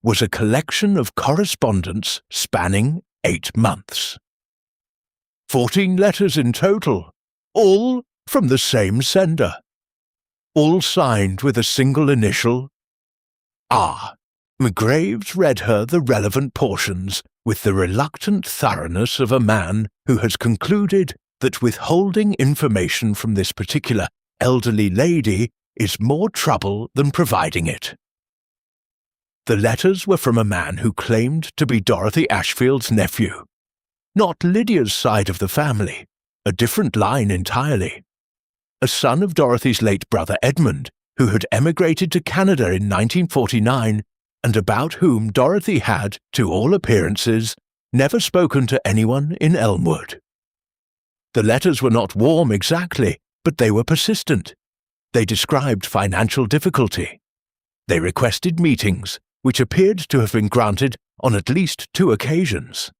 was a collection of correspondence spanning 8 months. 14 letters in total, all from the same sender. All signed with a single initial, R. Graves read her the relevant portions with the reluctant thoroughness of a man who has concluded that withholding information from this particular elderly lady is more trouble than providing it. The letters were from a man who claimed to be Dorothy Ashfield's nephew. Not Lydia's side of the family, a different line entirely. A son of Dorothy's late brother Edmund, who had emigrated to Canada in 1949, and about whom Dorothy had, to all appearances, never spoken to anyone in Elmwood. The letters were not warm exactly, but they were persistent. They described financial difficulty. They requested meetings, which appeared to have been granted on at least 2 occasions.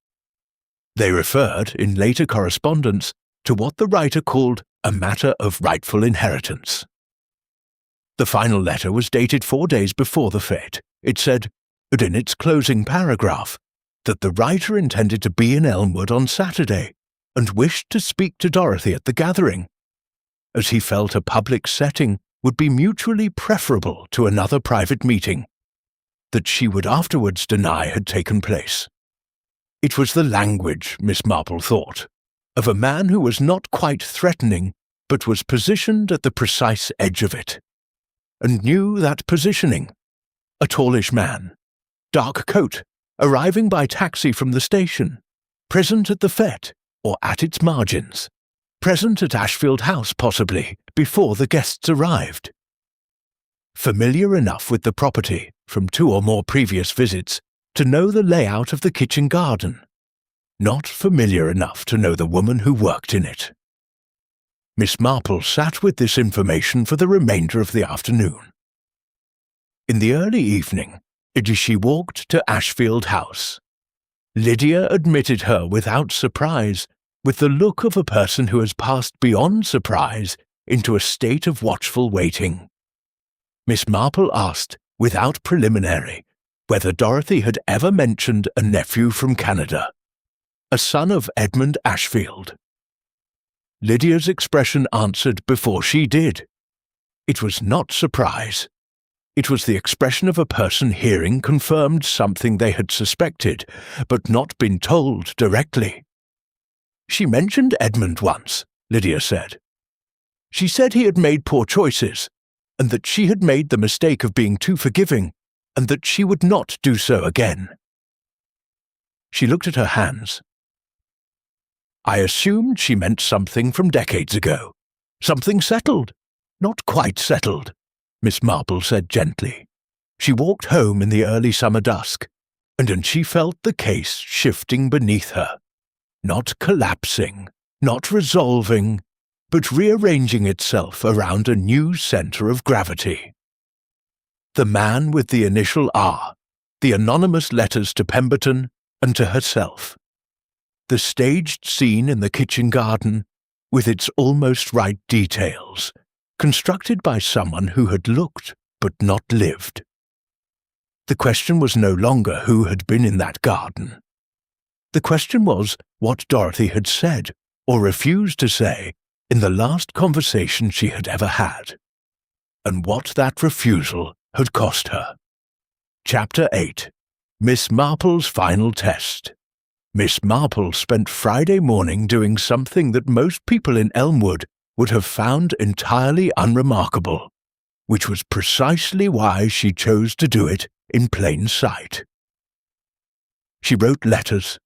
They referred, in later correspondence, to what the writer called a matter of rightful inheritance. The final letter was dated 4 days before the fete. It said, and in its closing paragraph, that the writer intended to be in Elmwood on Saturday and wished to speak to Dorothy at the gathering, as he felt a public setting would be mutually preferable to another private meeting, that she would afterwards deny had taken place. It was the language, Miss Marple thought, of a man who was not quite threatening, but was positioned at the precise edge of it, and knew that positioning. A tallish man, dark coat, arriving by taxi from the station, present at the fete, or at its margins, present at Ashfield House possibly, before the guests arrived. Familiar enough with the property, from 2 or more previous visits, to know the layout of the kitchen garden. Not familiar enough to know the woman who worked in it. Miss Marple sat with this information for the remainder of the afternoon. In the early evening, she walked to Ashfield House. Lydia admitted her without surprise, with the look of a person who has passed beyond surprise into a state of watchful waiting. Miss Marple asked, without preliminary, whether Dorothy had ever mentioned a nephew from Canada, a son of Edmund Ashfield. Lydia's expression answered before she did. It was not surprise. It was the expression of a person hearing confirmed something they had suspected, but not been told directly. "She mentioned Edmund once," Lydia said. "She said he had made poor choices, and that she had made the mistake of being too forgiving, and that she would not do so again." She looked at her hands. "I assumed she meant something from decades ago. Something settled. Not quite settled," Miss Marple said gently. She walked home in the early summer dusk, and she felt the case shifting beneath her. Not collapsing, not resolving, but rearranging itself around a new centre of gravity. The man with the initial R, the anonymous letters to Pemberton and to herself. The staged scene in the kitchen garden, with its almost right details, constructed by someone who had looked but not lived. The question was no longer who had been in that garden. The question was what Dorothy had said, or refused to say, in the last conversation she had ever had, and what that refusal had cost her. Chapter 8. Miss Marple's Final Test. Miss Marple spent Friday morning doing something that most people in Elmwood would have found entirely unremarkable, which was precisely why she chose to do it in plain sight. She wrote letters.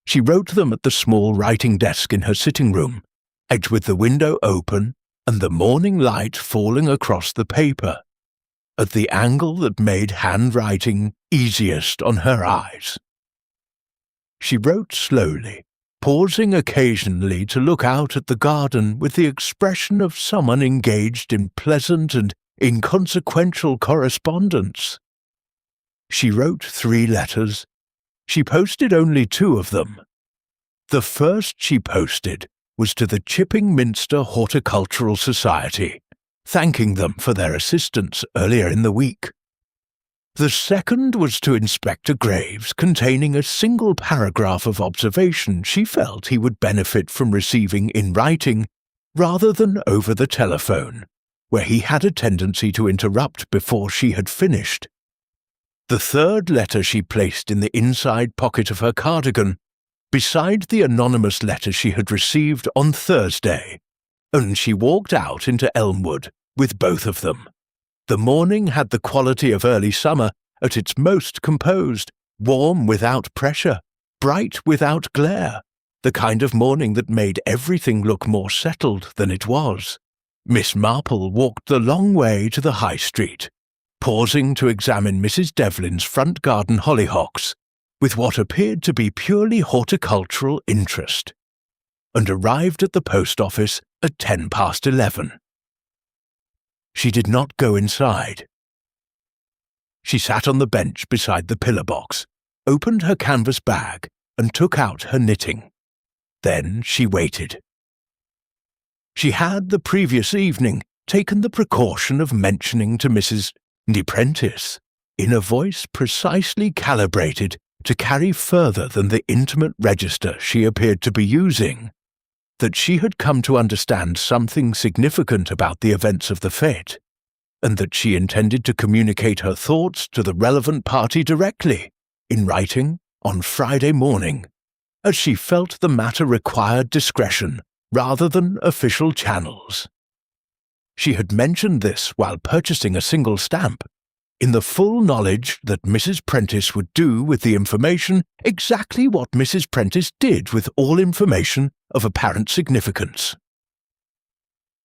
She wrote them at the small writing desk in her sitting room, edged with the window open and the morning light falling across the paper, at the angle that made handwriting easiest on her eyes. She wrote slowly, pausing occasionally to look out at the garden with the expression of someone engaged in pleasant and inconsequential correspondence. She wrote 3 letters. She posted only 2 of them. The first she posted was to the Chipping Mystert Horticultural Society, thanking them for their assistance earlier in the week. The second was to Inspector Graves, containing a single paragraph of observation she felt he would benefit from receiving in writing rather than over the telephone, where he had a tendency to interrupt before she had finished. The third letter she placed in the inside pocket of her cardigan, beside the anonymous letter she had received on Thursday, and she walked out into Elmwood with both of them. The morning had the quality of early summer at its most composed, warm without pressure, bright without glare, the kind of morning that made everything look more settled than it was. Miss Marple walked the long way to the High Street, pausing to examine Mrs. Devlin's front garden hollyhocks with what appeared to be purely horticultural interest, and arrived at the post office at 11:10. She did not go inside. She sat on the bench beside the pillar box, opened her canvas bag, and took out her knitting. Then she waited. She had the previous evening taken the precaution of mentioning to Mrs. Prentice, in a voice precisely calibrated to carry further than the intimate register she appeared to be using, that she had come to understand something significant about the events of the fête, and that she intended to communicate her thoughts to the relevant party directly, in writing, on Friday morning, as she felt the matter required discretion rather than official channels. She had mentioned this while purchasing a single stamp, in the full knowledge that Mrs. Prentice would do with the information exactly what Mrs. Prentice did with all information of apparent significance.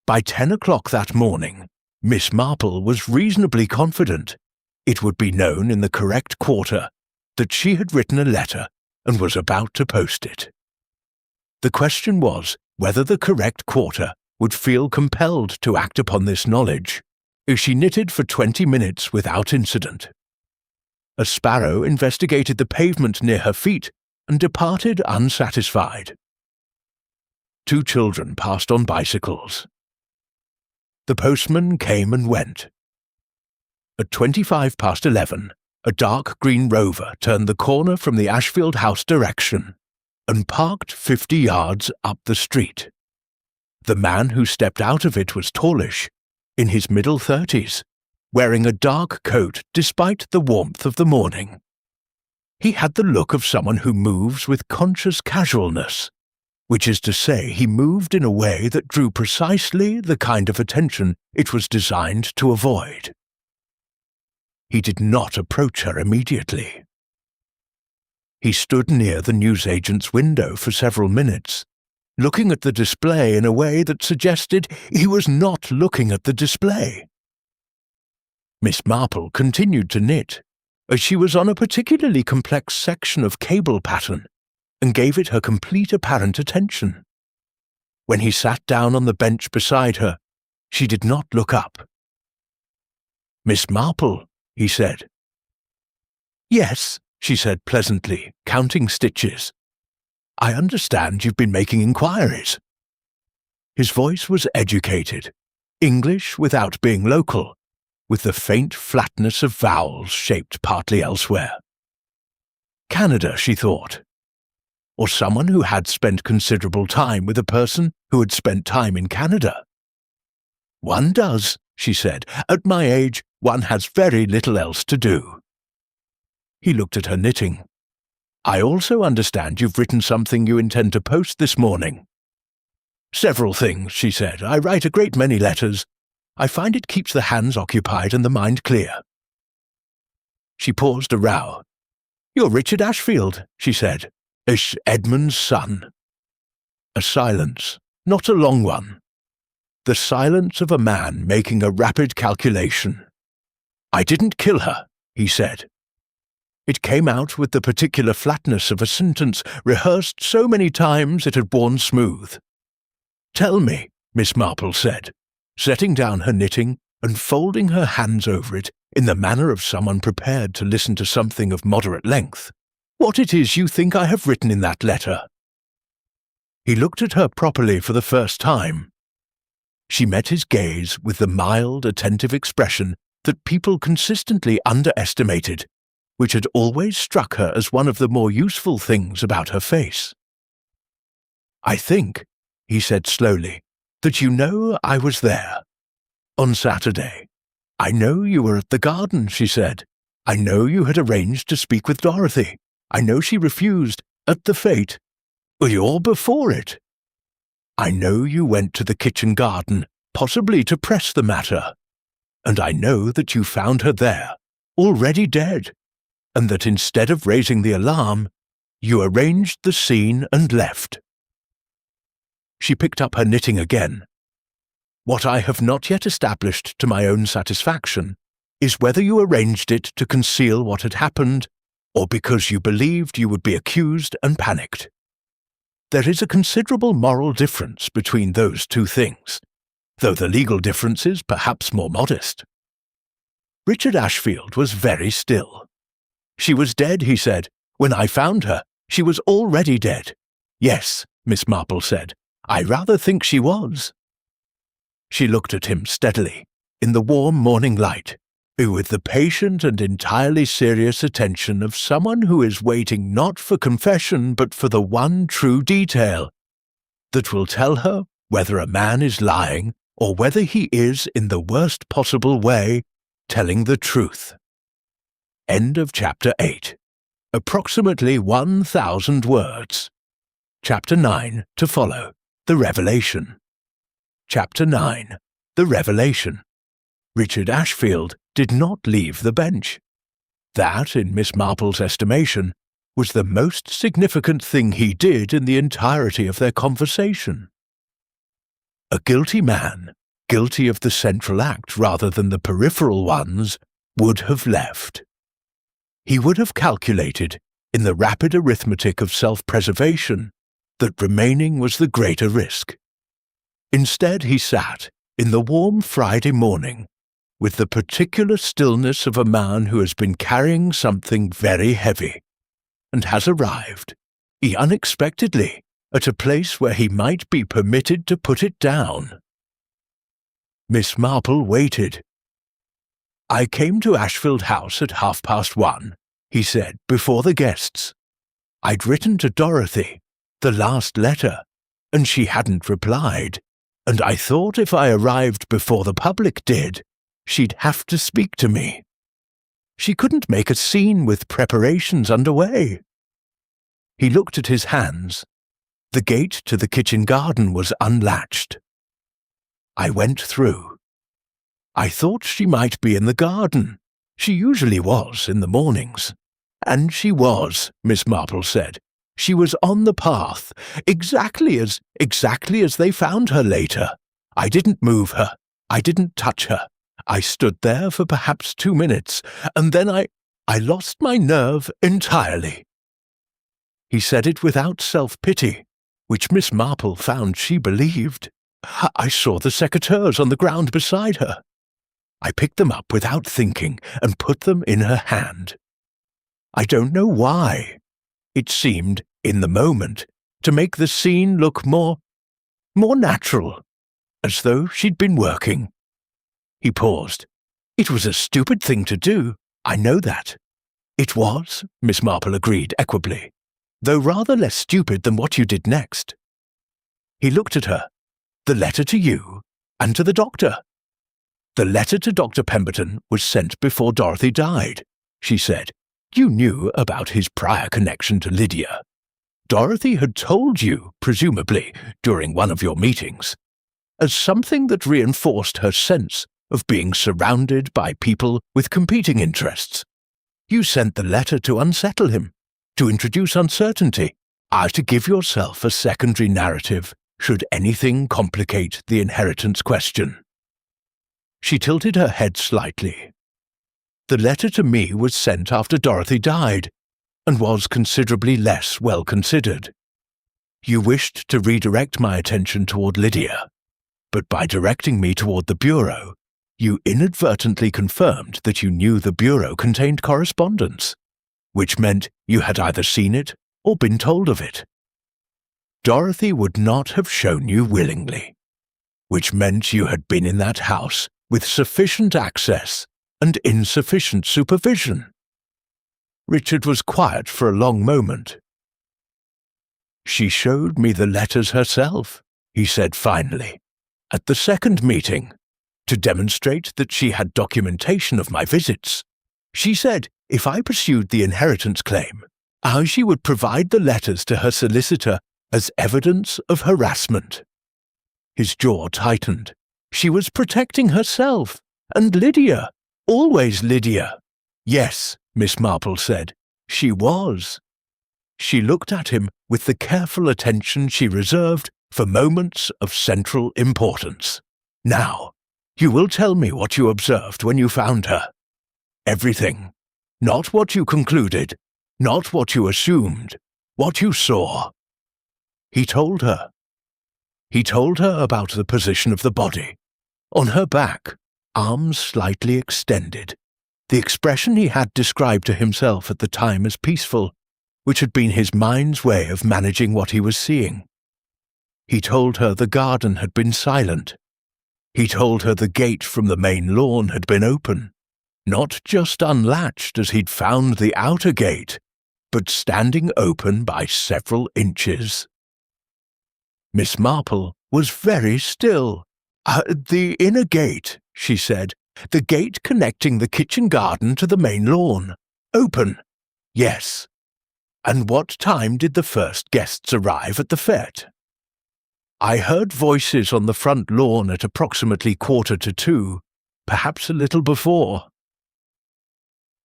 By 10 o'clock that morning, Miss Marple was reasonably confident it would be known in the correct quarter that she had written a letter and was about to post it. The question was whether the correct quarter would feel compelled to act upon this knowledge. She knitted for 20 minutes without incident. A sparrow investigated the pavement near her feet and departed unsatisfied. 2 children passed on bicycles. The postman came and went. At 11:25, a dark green Rover turned the corner from the Ashfield House direction and parked 50 yards up the street. The man who stepped out of it was tallish, in his middle 30s, wearing a dark coat despite the warmth of the morning. He had the look of someone who moves with conscious casualness, which is to say he moved in a way that drew precisely the kind of attention it was designed to avoid. He did not approach her immediately. He stood near the newsagent's window for several minutes, looking at the display in a way that suggested he was not looking at the display. Miss Marple continued to knit, as she was on a particularly complex section of cable pattern, and gave it her complete apparent attention. When he sat down on the bench beside her, she did not look up. "Miss Marple," he said. "Yes," she said pleasantly, counting stitches. "I understand you've been making inquiries." His voice was educated, English without being local, with the faint flatness of vowels shaped partly elsewhere. Canada, she thought. Or someone who had spent considerable time with a person who had spent time in Canada. "One does," she said. "At my age, one has very little else to do." He looked at her knitting. "I also understand you've written something you intend to post this morning." "Several things," she said. "I write a great many letters. I find it keeps the hands occupied and the mind clear." She paused a row. "You're Richard Ashfield," she said. "Is Edmund's son." A silence, not a long one. The silence of a man making a rapid calculation. "I didn't kill her," he said. It came out with the particular flatness of a sentence rehearsed so many times it had worn smooth. "Tell me," Miss Marple said, setting down her knitting and folding her hands over it in the manner of someone prepared to listen to something of moderate length, "what it is you think I have written in that letter." He looked at her properly for the first time. She met his gaze with the mild, attentive expression that people consistently underestimated, which had always struck her as one of the more useful things about her face. "I think," he said slowly, "that you know I was there. On Saturday. I know you were at the garden," she said. "I know you had arranged to speak with Dorothy. I know she refused, at the fete. You're before it. I know you went to the kitchen garden, possibly to press the matter. And I know that you found her there, already dead, and that instead of raising the alarm, you arranged the scene and left." She picked up her knitting again. "What I have not yet established to my own satisfaction is whether you arranged it to conceal what had happened, or because you believed you would be accused and panicked. There is a considerable moral difference between those two things, though the legal difference is perhaps more modest." Richard Ashfield was very still. "She was dead," he said. "When I found her, she was already dead." "Yes," Miss Marple said. "I rather think she was." She looked at him steadily, in the warm morning light, with the patient and entirely serious attention of someone who is waiting not for confession but for the one true detail that will tell her whether a man is lying or whether he is, in the worst possible way, telling the truth. End of Chapter 8. Approximately 1,000 words. Chapter 9 to follow. The Revelation. Chapter 9. The Revelation. Richard Ashfield did not leave the bench. That, in Miss Marple's estimation, was the most significant thing he did in the entirety of their conversation. A guilty man, guilty of the central act rather than the peripheral ones, would have left. He would have calculated, in the rapid arithmetic of self-preservation, that remaining was the greater risk. Instead he sat, in the warm Friday morning, with the particular stillness of a man who has been carrying something very heavy, and has arrived, unexpectedly, at a place where he might be permitted to put it down. Miss Marple waited. "I came to Ashfield House at 1:30, he said, before the guests. I'd written to Dorothy, the last letter, and she hadn't replied, and I thought if I arrived before the public did, she'd have to speak to me. She couldn't make a scene with preparations underway. He looked at his hands. The gate to the kitchen garden was unlatched. I went through. I thought she might be in the garden. She usually was in the mornings. And she was, Miss Marple said. She was on the path, exactly as they found her later. I didn't move her. I didn't touch her. I stood there for perhaps 2 minutes, and then I lost my nerve entirely. He said it without self-pity, which Miss Marple found she believed. I saw the secateurs on the ground beside her. I picked them up without thinking and put them in her hand. I don't know why. It seemed, in the moment, to make the scene look more natural, as though she'd been working. He paused. It was a stupid thing to do, I know that. It was, Miss Marple agreed equably, though rather less stupid than what you did next. He looked at her. The letter to you, and to the doctor. The letter to Dr. Pemberton was sent before Dorothy died, she said. You knew about his prior connection to Lydia. Dorothy had told you, presumably, during one of your meetings, as something that reinforced her sense of being surrounded by people with competing interests. You sent the letter to unsettle him, to introduce uncertainty, to give yourself a secondary narrative should anything complicate the inheritance question. She tilted her head slightly. The letter to me was sent after Dorothy died, and was considerably less well considered. You wished to redirect my attention toward Lydia, but by directing me toward the bureau, you inadvertently confirmed that you knew the bureau contained correspondence, which meant you had either seen it or been told of it. Dorothy would not have shown you willingly, which meant you had been in that house with sufficient access and insufficient supervision. Richard was quiet for a long moment. She showed me the letters herself, he said finally, at the second meeting, to demonstrate that she had documentation of my visits. She said if I pursued the inheritance claim, she would provide the letters to her solicitor as evidence of harassment. His jaw tightened. She was protecting herself, and Lydia, always Lydia. Yes, Miss Marple said, she was. She looked at him with the careful attention she reserved for moments of central importance. Now, you will tell me what you observed when you found her. Everything. Not what you concluded, not what you assumed, what you saw. He told her. He told her about the position of the body. On her back, arms slightly extended. The expression he had described to himself at the time as peaceful, which had been his mind's way of managing what he was seeing. He told her the garden had been silent. He told her the gate from the main lawn had been open, not just unlatched as he'd found the outer gate, but standing open by several inches. Miss Marple was very still. The inner gate, she said, the gate connecting the kitchen garden to the main lawn. Open. Yes. And what time did the first guests arrive at the fete? I heard voices on the front lawn at approximately 1:45, perhaps a little before.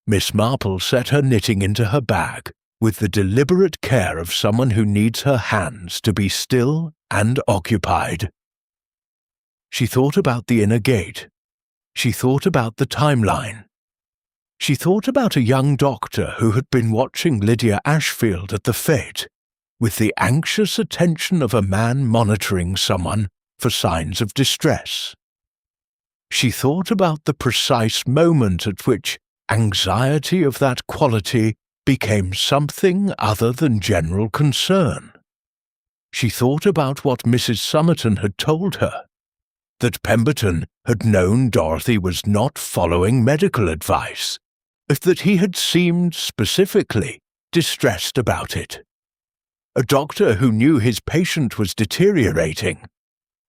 Miss Marple set her knitting into her bag with the deliberate care of someone who needs her hands to be still and occupied. She thought about the inner gate. She thought about the timeline. She thought about a young doctor who had been watching Lydia Ashfield at the fete, with the anxious attention of a man monitoring someone for signs of distress. She thought about the precise moment at which anxiety of that quality became something other than general concern. She thought about what Mrs. Somerton had told her, that Pemberton had known Dorothy was not following medical advice, that he had seemed specifically distressed about it. A doctor who knew his patient was deteriorating.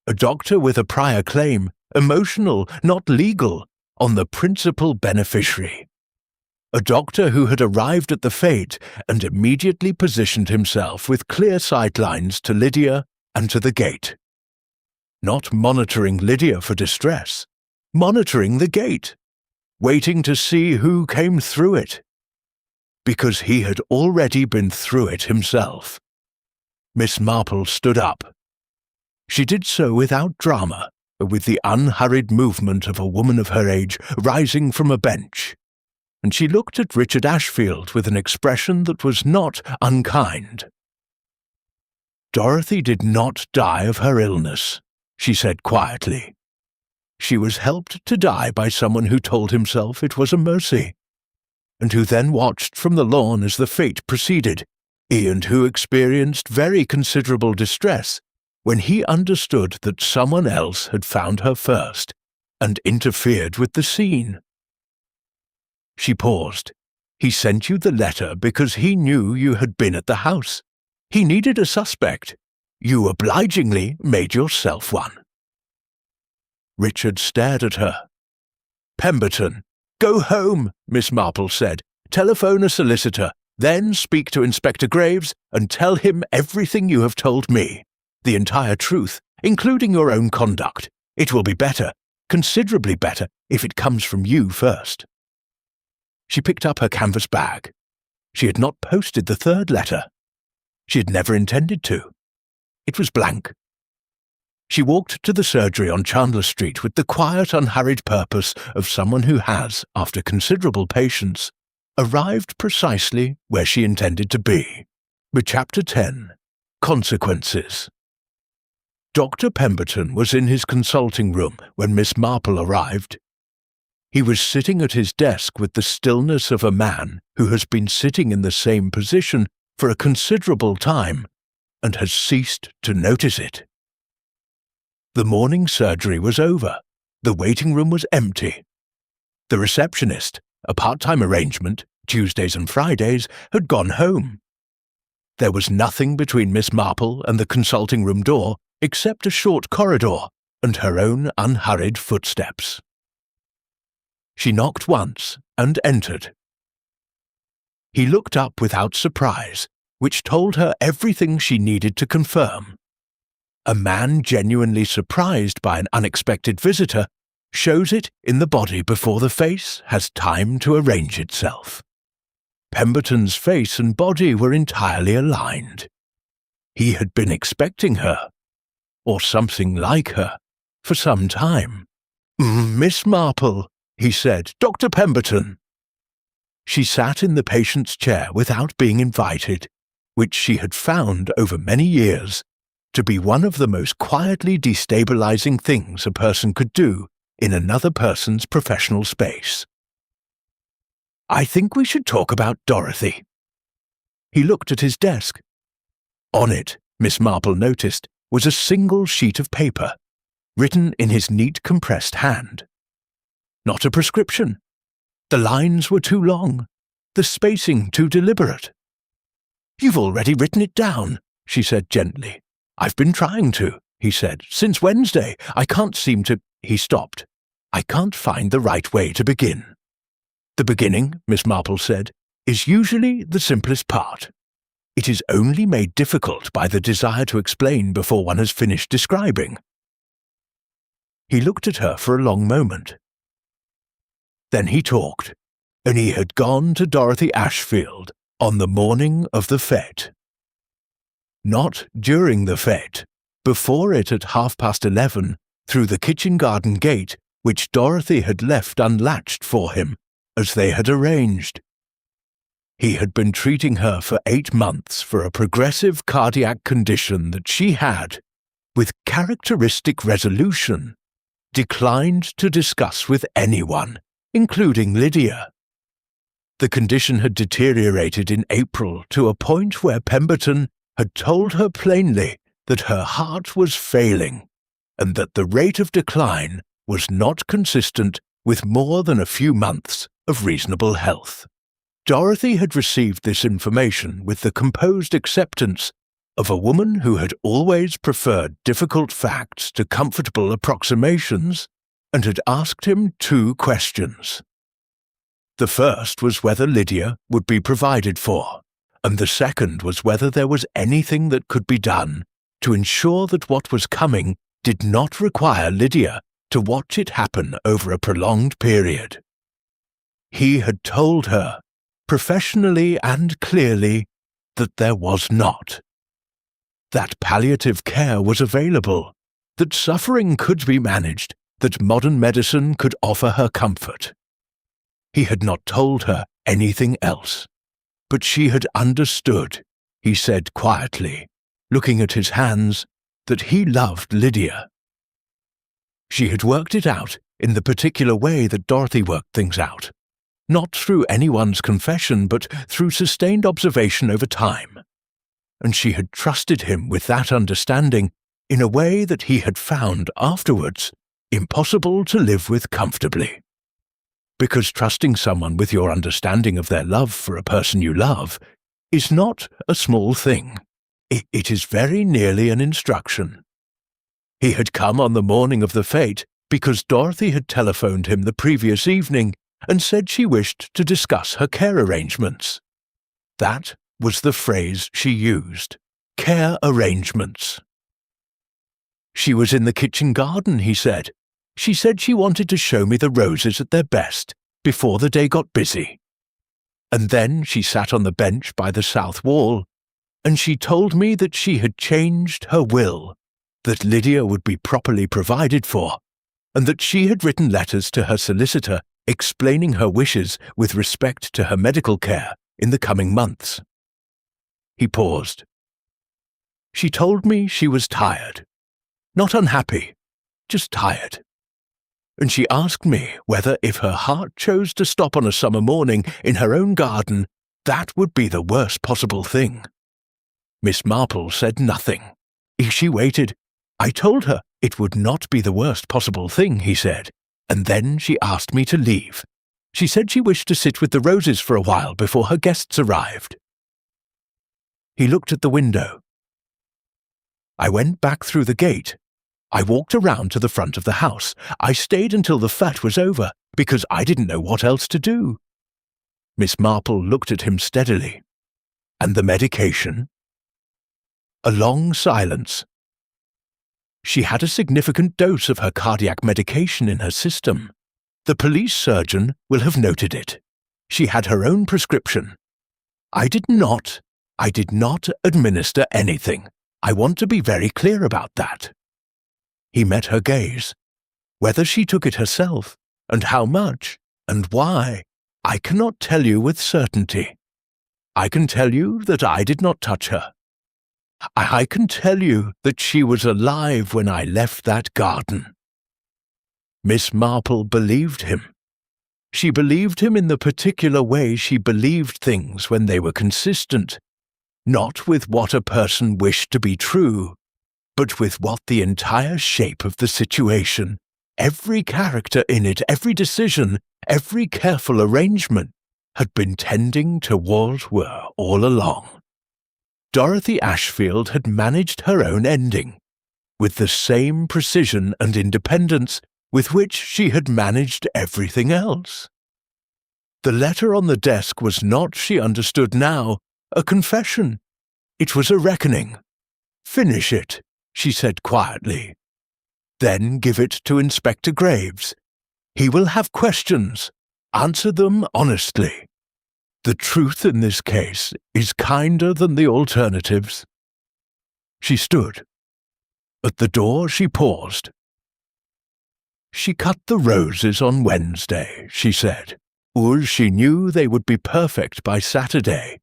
A doctor with a prior claim, emotional, not legal, on the principal beneficiary, a doctor who had arrived at the fete and immediately positioned himself with clear sightlines to Lydia and to the gate. Not monitoring Lydia for distress, monitoring the gate, waiting to see who came through it, because he had already been through it himself. Miss Marple stood up. She did so without drama, with the unhurried movement of a woman of her age rising from a bench, and she looked at Richard Ashfield with an expression that was not unkind. "Dorothy did not die of her illness," she said quietly. "She was helped to die by someone who told himself it was a mercy, and who then watched from the lawn as the fete proceeded, and who experienced very considerable distress when he understood that someone else had found her first and interfered with the scene." She paused. "He sent you the letter because he knew you had been at the house. He needed a suspect. You obligingly made yourself one." Richard stared at her. "Pemberton, go home," Miss Marple said. "Telephone a solicitor, then speak to Inspector Graves and tell him everything you have told me. The entire truth, including your own conduct. It will be better, considerably better, if it comes from you first." She picked up her canvas bag. She had not posted the third letter. She had never intended to. It was blank. She walked to the surgery on Chandler Street with the quiet, unhurried purpose of someone who has, after considerable patience, arrived precisely where she intended to be. With Chapter 10, Consequences. Dr. Pemberton was in his consulting room when Miss Marple arrived. He was sitting at his desk with the stillness of a man who has been sitting in the same position for a considerable time and has ceased to notice it. The morning surgery was over. The waiting room was empty. The receptionist, a part-time arrangement, Tuesdays and Fridays, had gone home. There was nothing between Miss Marple and the consulting room door except a short corridor and her own unhurried footsteps. She knocked once and entered. He looked up without surprise, which told her everything she needed to confirm. A man genuinely surprised by an unexpected visitor shows it in the body before the face has time to arrange itself. Pemberton's face and body were entirely aligned. He had been expecting her, or something like her, for some time. "Miss Marple," he said, "Dr. Pemberton." She sat in the patient's chair without being invited, which she had found over many years to be one of the most quietly destabilizing things a person could do in another person's professional space. "I think we should talk about Dorothy." He looked at his desk. On it, Miss Marple noticed, was a single sheet of paper, written in his neat compressed hand. Not a prescription. The lines were too long, the spacing too deliberate. "You've already written it down," she said gently. "I've been trying to," he said, "since Wednesday. I can't seem to—" He stopped. "I can't find the right way to begin." "The beginning," Miss Marple said, "is usually the simplest part. It is only made difficult by the desire to explain before one has finished describing." He looked at her for a long moment. Then he talked, and he had gone to Dorothy Ashfield on the morning of the fete. Not during the fete, before it at 11:30, through the kitchen garden gate which Dorothy had left unlatched for him, as they had arranged. He had been treating her for 8 months for a progressive cardiac condition that she had, with characteristic resolution, declined to discuss with anyone, including Lydia. The condition had deteriorated in April to a point where Pemberton had told her plainly that her heart was failing, and that the rate of decline was not consistent with more than a few months of reasonable health. Dorothy had received this information with the composed acceptance of a woman who had always preferred difficult facts to comfortable approximations, and had asked him 2 questions. The first was whether Lydia would be provided for, and the second was whether there was anything that could be done to ensure that what was coming did not require Lydia to watch it happen over a prolonged period. He had told her, professionally and clearly, that there was not. That palliative care was available, that suffering could be managed, that modern medicine could offer her comfort. He had not told her anything else, but she had understood, he said quietly, looking at his hands, that he loved Lydia. She had worked it out in the particular way that Dorothy worked things out, not through anyone's confession, but through sustained observation over time. And she had trusted him with that understanding in a way that he had found afterwards impossible to live with comfortably. Because trusting someone with your understanding of their love for a person you love is not a small thing. It is very nearly an instruction. He had come on the morning of the fete because Dorothy had telephoned him the previous evening and said she wished to discuss her care arrangements. That was the phrase she used, care arrangements. She was in the kitchen garden, he said. She said she wanted to show me the roses at their best before the day got busy. And then she sat on the bench by the south wall, and she told me that she had changed her will, that Lydia would be properly provided for, and that she had written letters to her solicitor explaining her wishes with respect to her medical care in the coming months. He paused. She told me she was tired, not unhappy, just tired. And she asked me whether if her heart chose to stop on a summer morning in her own garden, that would be the worst possible thing. Miss Marple said nothing. She waited. I told her it would not be the worst possible thing, he said, and then she asked me to leave. She said she wished to sit with the roses for a while before her guests arrived. He looked at the window. I went back through the gate. I walked around to the front of the house. I stayed until the fete was over, because I didn't know what else to do. Miss Marple looked at him steadily. And the medication? A long silence. She had a significant dose of her cardiac medication in her system. The police surgeon will have noted it. She had her own prescription. I did not administer anything. I want to be very clear about that. He met her gaze. Whether she took it herself, and how much, and why, I cannot tell you with certainty. I can tell you that I did not touch her. I can tell you that she was alive when I left that garden. Miss Marple believed him. She believed him in the particular way she believed things when they were consistent, not with what a person wished to be true, but with what the entire shape of the situation, every character in it, every decision, every careful arrangement, had been tending toward were all along. Dorothy Ashfield had managed her own ending, with the same precision and independence with which she had managed everything else. The letter on the desk was not, she understood now, a confession. It was a reckoning. Finish it, she said quietly. Then give it to Inspector Graves. He will have questions. Answer them honestly. The truth in this case is kinder than the alternatives. She stood. At the door she paused. She cut the roses on Wednesday, she said, or she knew they would be perfect by Saturday.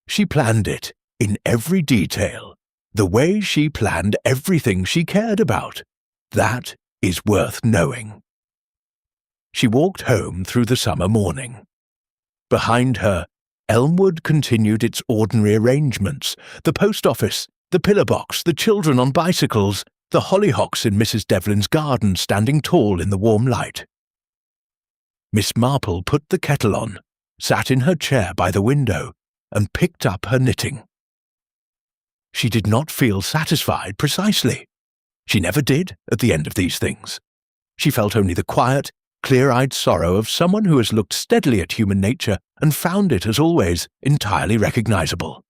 She planned it in every detail, the way she planned everything she cared about. That is worth knowing. She walked home through the summer morning. Behind her, Elmwood continued its ordinary arrangements, the post office, the pillar box, the children on bicycles, the hollyhocks in Mrs. Devlin's garden standing tall in the warm light. Miss Marple put the kettle on, sat in her chair by the window, and picked up her knitting. She did not feel satisfied precisely. She never did at the end of these things. She felt only the quiet, clear-eyed sorrow of someone who has looked steadily at human nature and found it, as always, entirely recognizable.